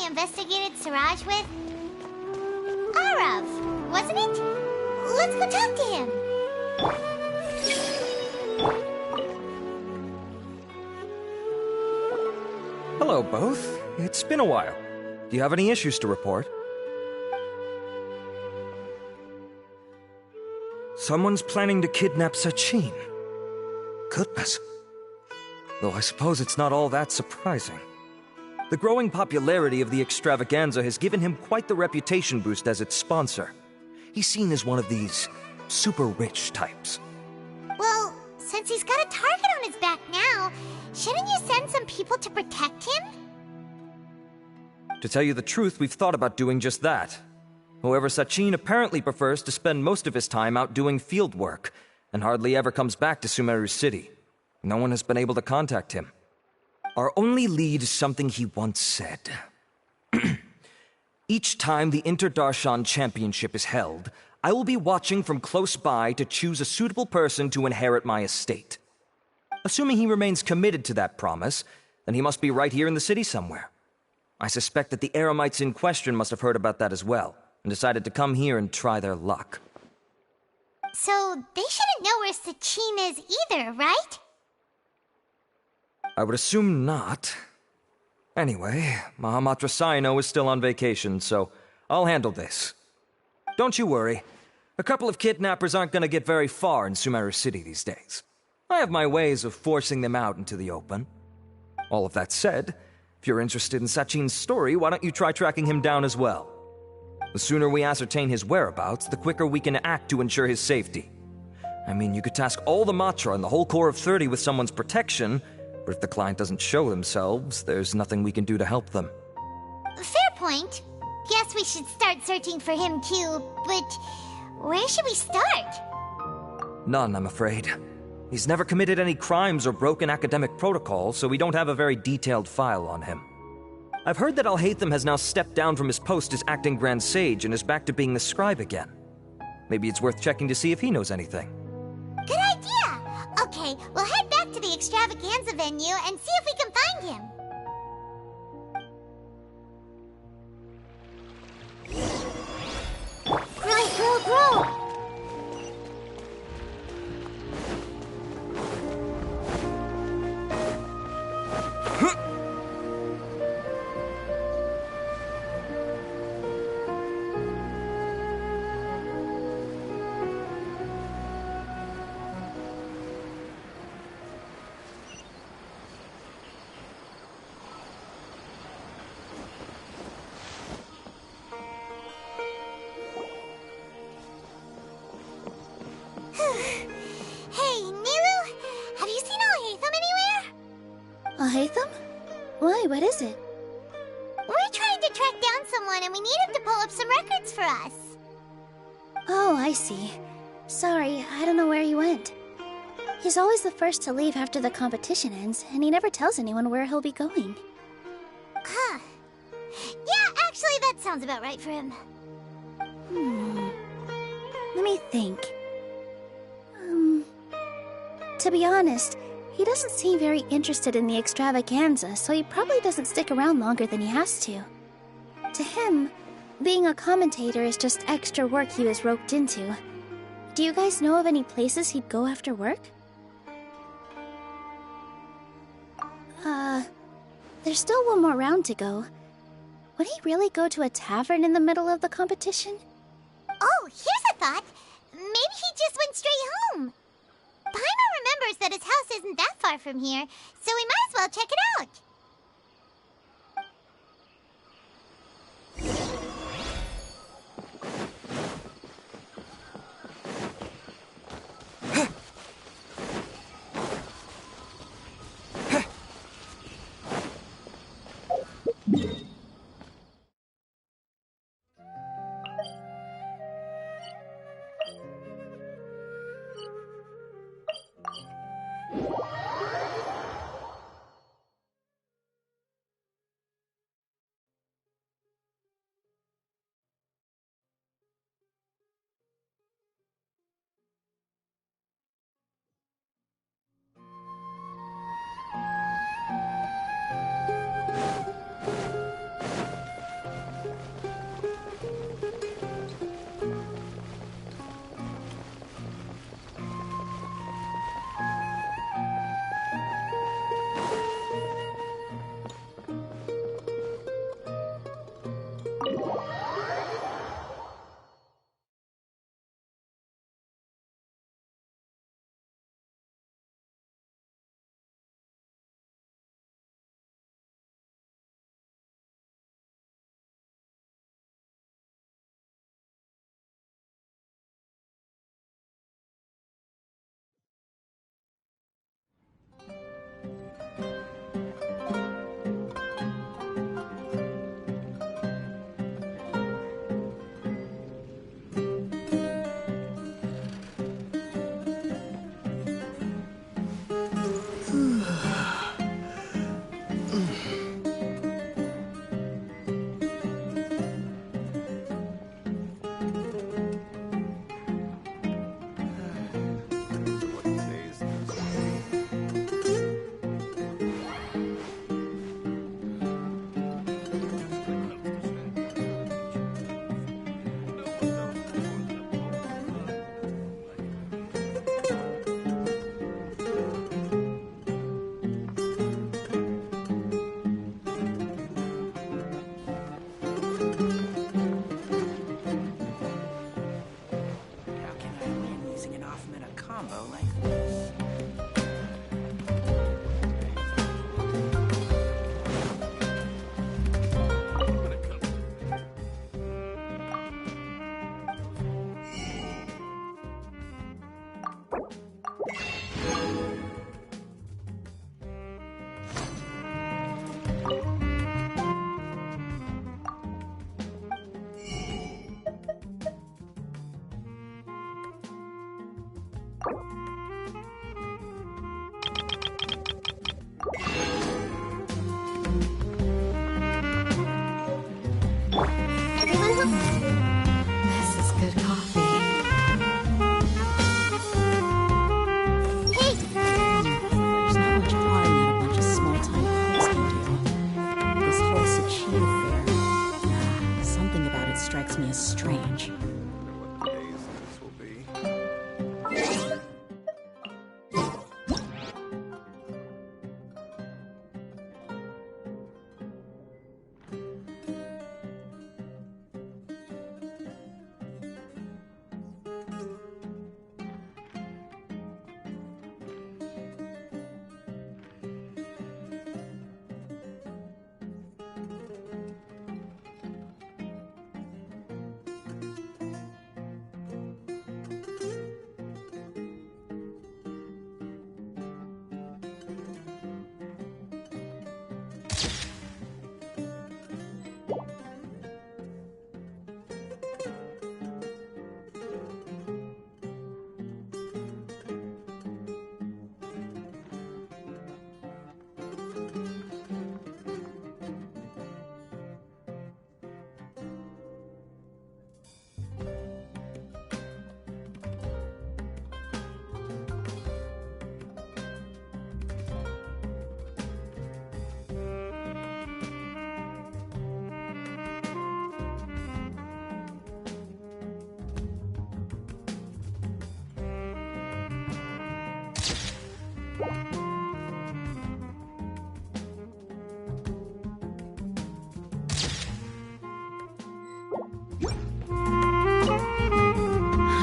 Investigated Siraj with? Arav, wasn't it? Let's go talk to him. Hello, both. It's been a while. Do you have any issues to report? Someone's planning to kidnap Sachin. Goodness. Though I suppose it's not all that surprising. The growing popularity of the extravaganza has given him quite the reputation boost as its sponsor. He's seen as one of these super rich types. Well, since he's got a target on his back now, shouldn't you send some people to protect him? To tell you the truth, we've thought about doing just that. However, Sachin apparently prefers to spend most of his time out doing field work, and hardly ever comes back to Sumeru City. No one has been able to contact him. Our only lead is something he once said. Each time the Inter-Darshan Championship is held, I will be watching from close by to choose a suitable person to inherit my estate. Assuming he remains committed to that promise, then he must be right here in the city somewhere. I suspect that the Eremites in question must have heard about that as well, and decided to come here and try their luck. So they shouldn't know where Sachin is either, right? I would assume not. Anyway, Mahamatra Saino is still on vacation, so I'll handle this. Don't you worry. A couple of kidnappers aren't going to get very far in Sumeru City these days. I have my ways of forcing them out into the open. All of that said, If you're interested in Sachin's story, why don't you try tracking him down as well? The sooner we ascertain his whereabouts, the quicker we can act to ensure his safety. I mean, you could task all the Matra and the whole Corps of 30 with someone's protection, but if the client doesn't show themselves, there's nothing we can do to help them. Fair point. Guess we should start searching for him too, but where should we start? None, I'm afraid. He's never committed any crimes or broken academic protocol, so we don't have a very detailed file on him. I've heard that Alhaitham has now stepped down from his post as acting Grand Sage and is back to being the scribe again. Maybe it's worth checking to see if he knows anything. Good idea! Okay, we'll head back to the extravaganza venue and see if we can find him. Grow! Hey, Niru, have you seen Alhaitham anywhere? Alhaitham? Why, what is it? We're trying to track down someone and we need him to pull up some records for us. Oh, I see. Sorry, I don't know where he went. He's always the first to leave after the competition ends, and he never tells anyone where he'll be going. Huh. Yeah, actually, that sounds about right for him. Let me think. To be honest, he doesn't seem very interested in the extravaganza, so he probably doesn't stick around longer than he has to. To him, being a commentator is just extra work he was roped into. Do you guys know of any places he'd go after work? There's still one more round to go. Would he really go to a tavern in the middle of the competition? Oh, here's a thought. Maybe he just went straight home. Paimon remembers that his house isn't that far from here, so we might as well check it out. This is good coffee. Hey! There's not much harm that a bunch of small-time crooks can do. This whole Sachin affair, something about it strikes me as strange.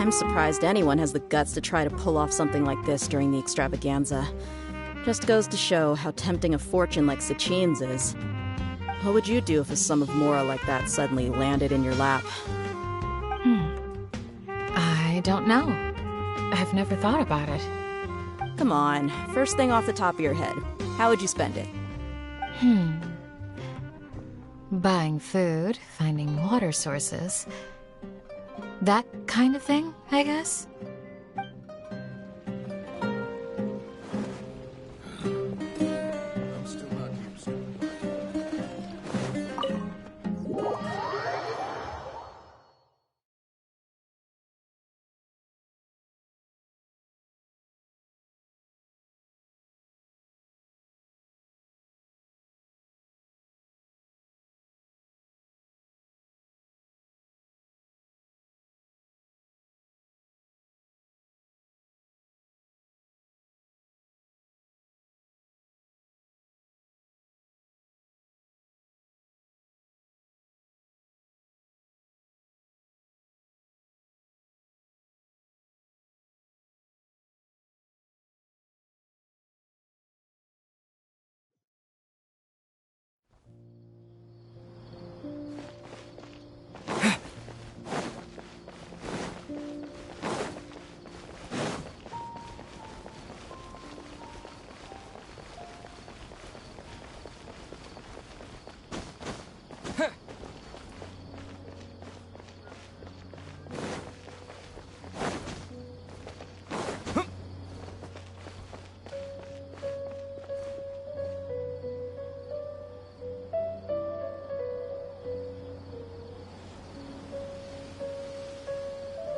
I'm surprised anyone has the guts to try to pull off something like this during the extravaganza. Just goes to show how tempting a fortune like Sachin's is. What would you do if a sum of mora like that suddenly landed in your lap? I don't know. I've never thought about it. Come on, first thing off the top of your head. How would you spend it? Buying food, finding water sources. That kind of thing, I guess?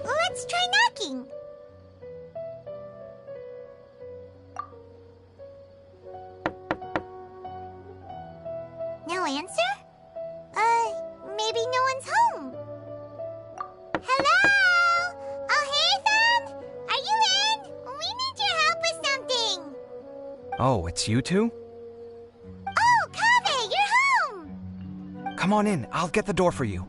Let's try knocking. No answer? Maybe no one's home. Hello? Oh, hey, Ethan? Are you in? We need your help with something. Oh, it's you two? Oh, Kaveh, you're home. Come on in, I'll get the door for you.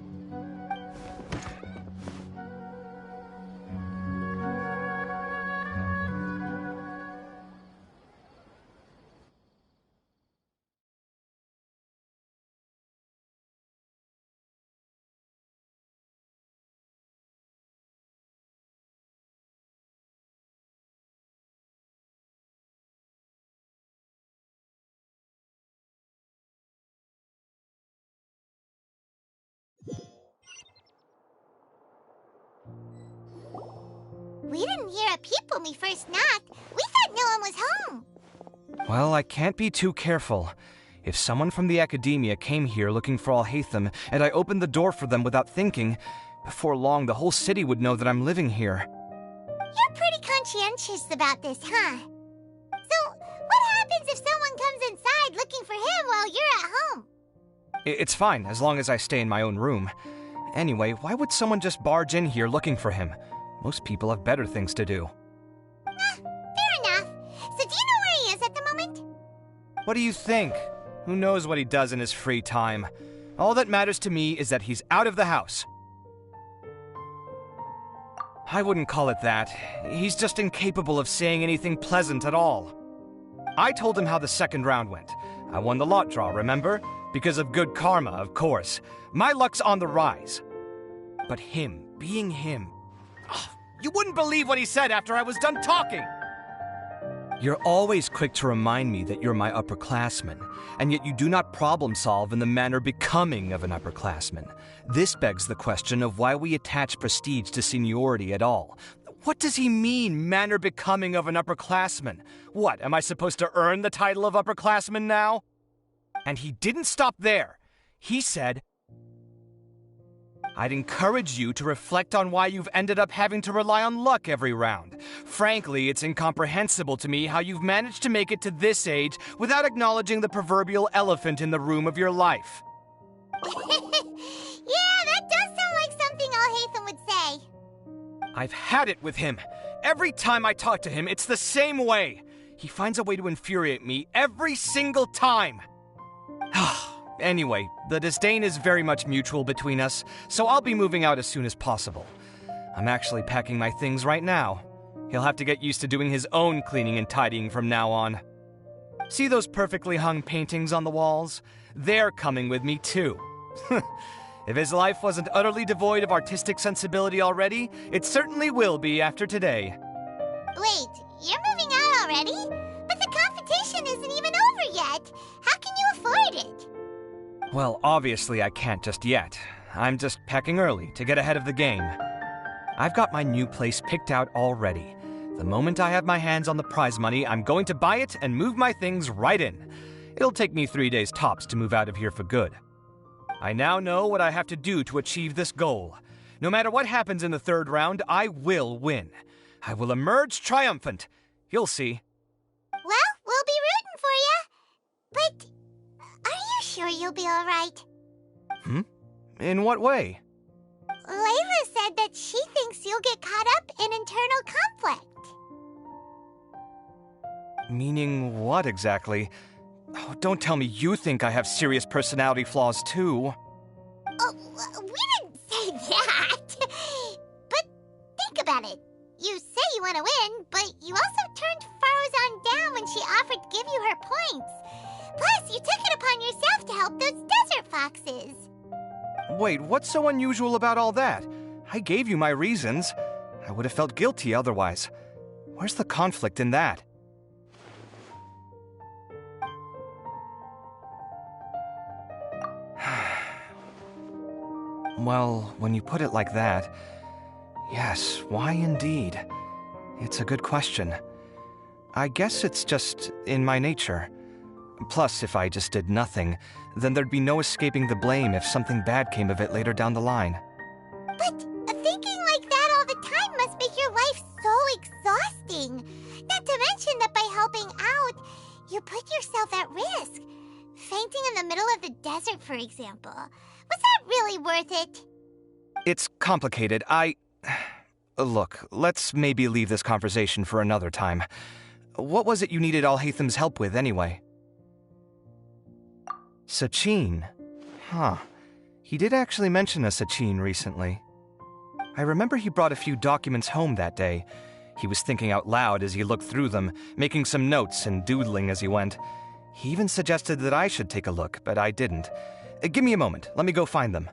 hear a peep when we first knocked. We thought no one was home. Well, I can't be too careful. If someone from the Academia came here looking for Alhaitham, and I opened the door for them without thinking, before long the whole city would know that I'm living here. You're pretty conscientious about this, huh? So, what happens if someone comes inside looking for him while you're at home? It's fine, as long as I stay in my own room. Anyway, why would someone just barge in here looking for him? Most people have better things to do. Fair enough. So do you know where he is at the moment? What do you think? Who knows what he does in his free time? All that matters to me is that he's out of the house. I wouldn't call it that. He's just incapable of saying anything pleasant at all. I told him how the second round went. I won the lot draw, remember? Because of good karma, of course. My luck's on the rise. But him, being him... you wouldn't believe what he said after I was done talking! You're always quick to remind me that you're my upperclassman, and yet you do not problem solve in the manner becoming of an upperclassman. This begs the question of why we attach prestige to seniority at all. What does he mean, manner becoming of an upperclassman? What, am I supposed to earn the title of upperclassman now? And he didn't stop there. He said, I'd encourage you to reflect on why you've ended up having to rely on luck every round. Frankly, it's incomprehensible to me how you've managed to make it to this age without acknowledging the proverbial elephant in the room of your life. Yeah, that does sound like something Alhaitham would say. I've had it with him. Every time I talk to him, it's the same way. He finds a way to infuriate me every single time. Anyway, the disdain is very much mutual between us, so I'll be moving out as soon as possible. I'm actually packing my things right now. He'll have to get used to doing his own cleaning and tidying from now on. See those perfectly hung paintings on the walls? They're coming with me too. If his life wasn't utterly devoid of artistic sensibility already, it certainly will be after today. Wait, you're moving out already? But the competition isn't even over yet. How can you afford it? Well, obviously I can't just yet. I'm just packing early to get ahead of the game. I've got my new place picked out already. The moment I have my hands on the prize money, I'm going to buy it and move my things right in. It'll take me 3 days tops to move out of here for good. I now know what I have to do to achieve this goal. No matter what happens in the third round, I will win. I will emerge triumphant. You'll see. Well, we'll be rooting for you. But are you sure you'll be all right? In what way? Layla said that she thinks you'll get caught up in internal conflict. Meaning what exactly? Oh, don't tell me you think I have serious personality flaws too. Oh, we didn't say that. But think about it. You say you want to win, but you also turned Faruzan down when she offered to give you her points. Plus, you took it upon yourself to help those desert foxes. Wait, what's so unusual about all that? I gave you my reasons. I would have felt guilty otherwise. Where's the conflict in that? Well, when you put it like that, yes, why indeed? It's a good question. I guess it's just in my nature. Plus, if I just did nothing, then there'd be no escaping the blame if something bad came of it later down the line. But thinking like that all the time must make your life so exhausting. Not to mention that by helping out, you put yourself at risk. Fainting in the middle of the desert, for example. Was that really worth it? It's complicated. Look, let's maybe leave this conversation for another time. What was it you needed Alhaitham's help with, anyway? Sachin? Huh. He did actually mention a Sachin recently. I remember he brought a few documents home that day. He was thinking out loud as he looked through them, making some notes and doodling as he went. He even suggested that I should take a look, but I didn't. Give me a moment. Let me go find them.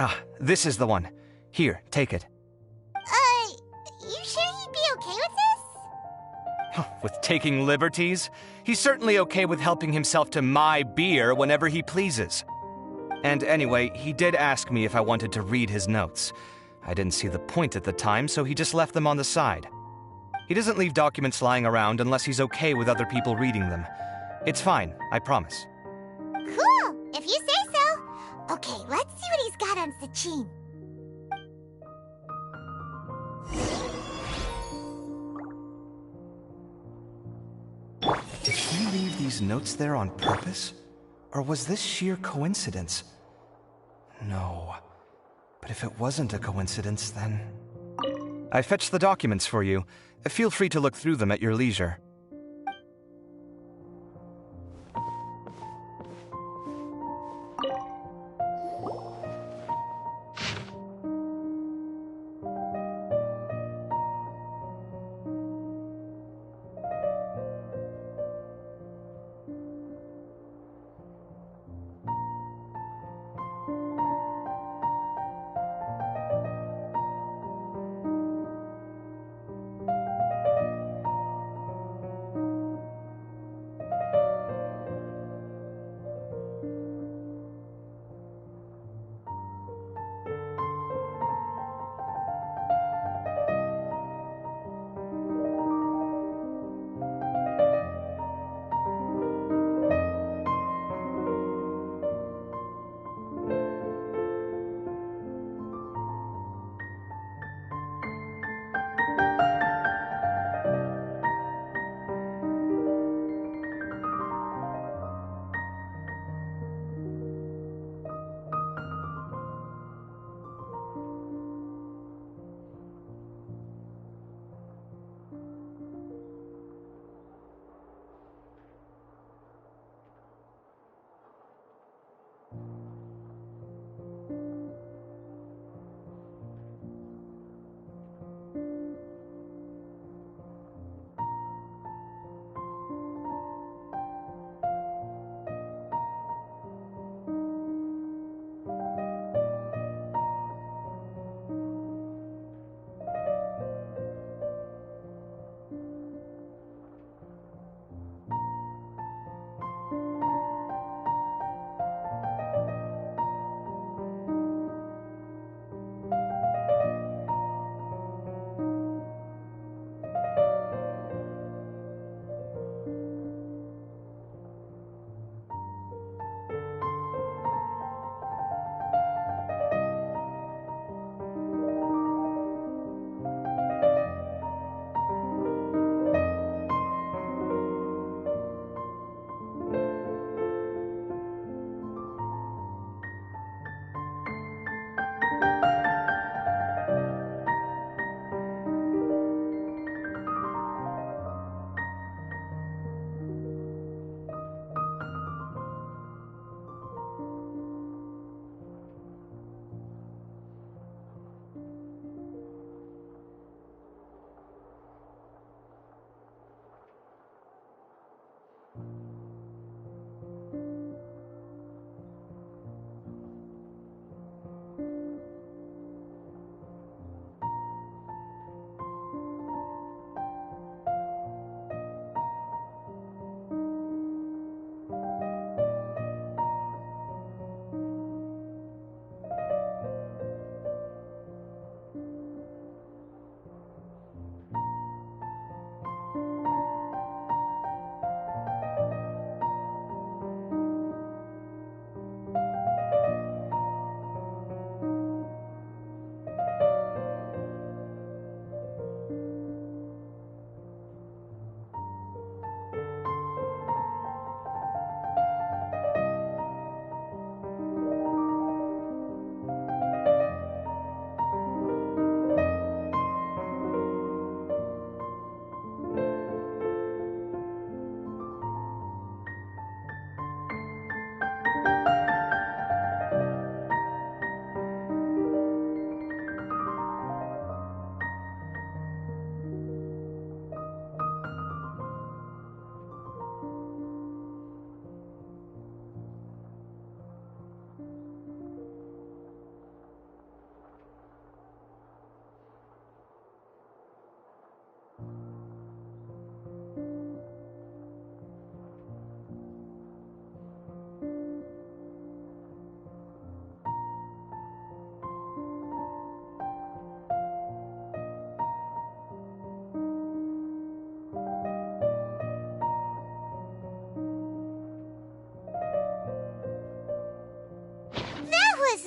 Ah, this is the one. Here, take it. with taking liberties. He's certainly okay with helping himself to my beer whenever he pleases. And anyway, he did ask me if I wanted to read his notes. I didn't see the point at the time, so he just left them on the side. He doesn't leave documents lying around unless he's okay with other people reading them. It's fine, I promise. Cool, if you say so. Okay, let's see what he's got on Sachin. Did he leave these notes there on purpose? Or was this sheer coincidence? No. But if it wasn't a coincidence, then... I fetched the documents for you. Feel free to look through them at your leisure.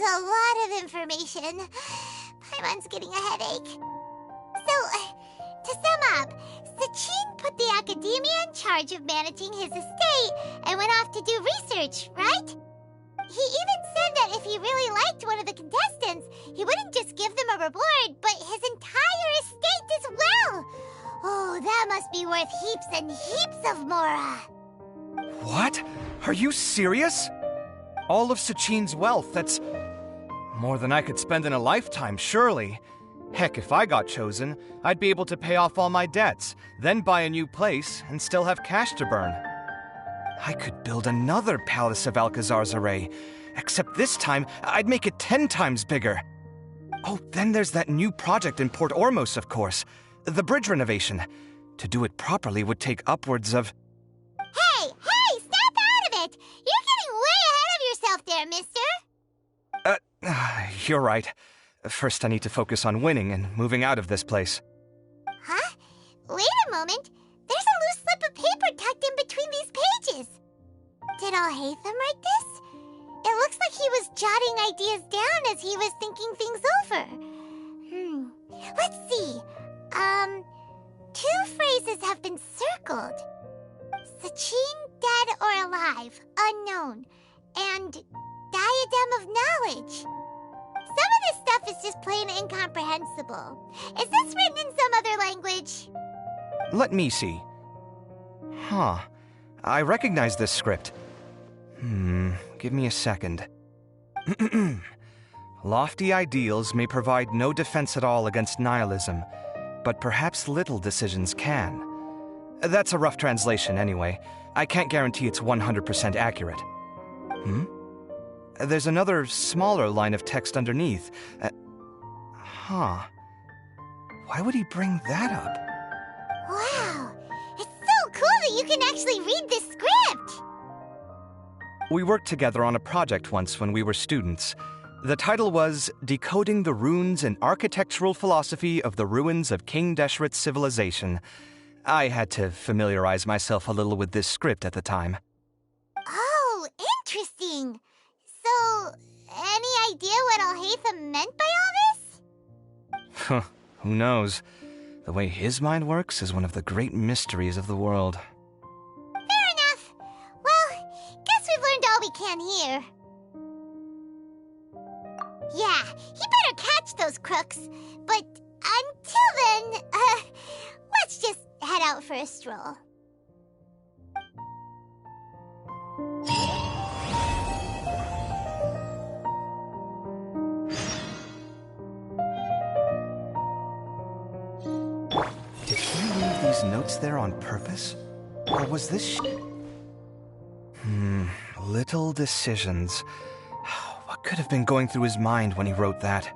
a lot of information. Paimon's getting a headache. So, to sum up, Sachin put the Academia in charge of managing his estate and went off to do research, right? He even said that if he really liked one of the contestants, he wouldn't just give them a reward, but his entire estate as well. Oh, that must be worth heaps and heaps of mora. What? Are you serious? All of Sachin's wealth, that's more than I could spend in a lifetime, surely. Heck, if I got chosen, I'd be able to pay off all my debts, then buy a new place, and still have cash to burn. I could build another Palace of Alcazar's array, except this time, I'd make it 10 times bigger. Oh, then there's that new project in Port Ormos, of course. The bridge renovation. To do it properly would take upwards of... Hey, snap out of it! You're getting way ahead of yourself there, mister. You're right. First, I need to focus on winning and moving out of this place. Huh? Wait a moment. There's a loose slip of paper tucked in between these pages. Did Alhaitham write this? It looks like he was jotting ideas down as he was thinking things over. Let's see. 2 phrases have been circled. Sachin, dead or alive, unknown, and diadem of knowledge. Some of this stuff is just plain incomprehensible. Is this written in some other language? Let me see. Huh. I recognize this script. Give me a second. Lofty ideals may provide no defense at all against nihilism, but perhaps little decisions can. That's a rough translation anyway. I can't guarantee it's 100% accurate. There's another smaller line of text underneath. Why would he bring that up? Wow! It's so cool that you can actually read this script! We worked together on a project once when we were students. The title was Decoding the Runes and Architectural Philosophy of the Ruins of King Deshret's Civilization. I had to familiarize myself a little with this script at the time. Oh, interesting! So, any idea what Alhaitham meant by all this? Who knows? The way his mind works is one of the great mysteries of the world. Fair enough. Well, guess we've learned all we can here. Yeah, he better catch those crooks. But until then, let's just head out for a stroll. Did he leave these notes there on purpose? Or was this little decisions. What could have been going through his mind when he wrote that?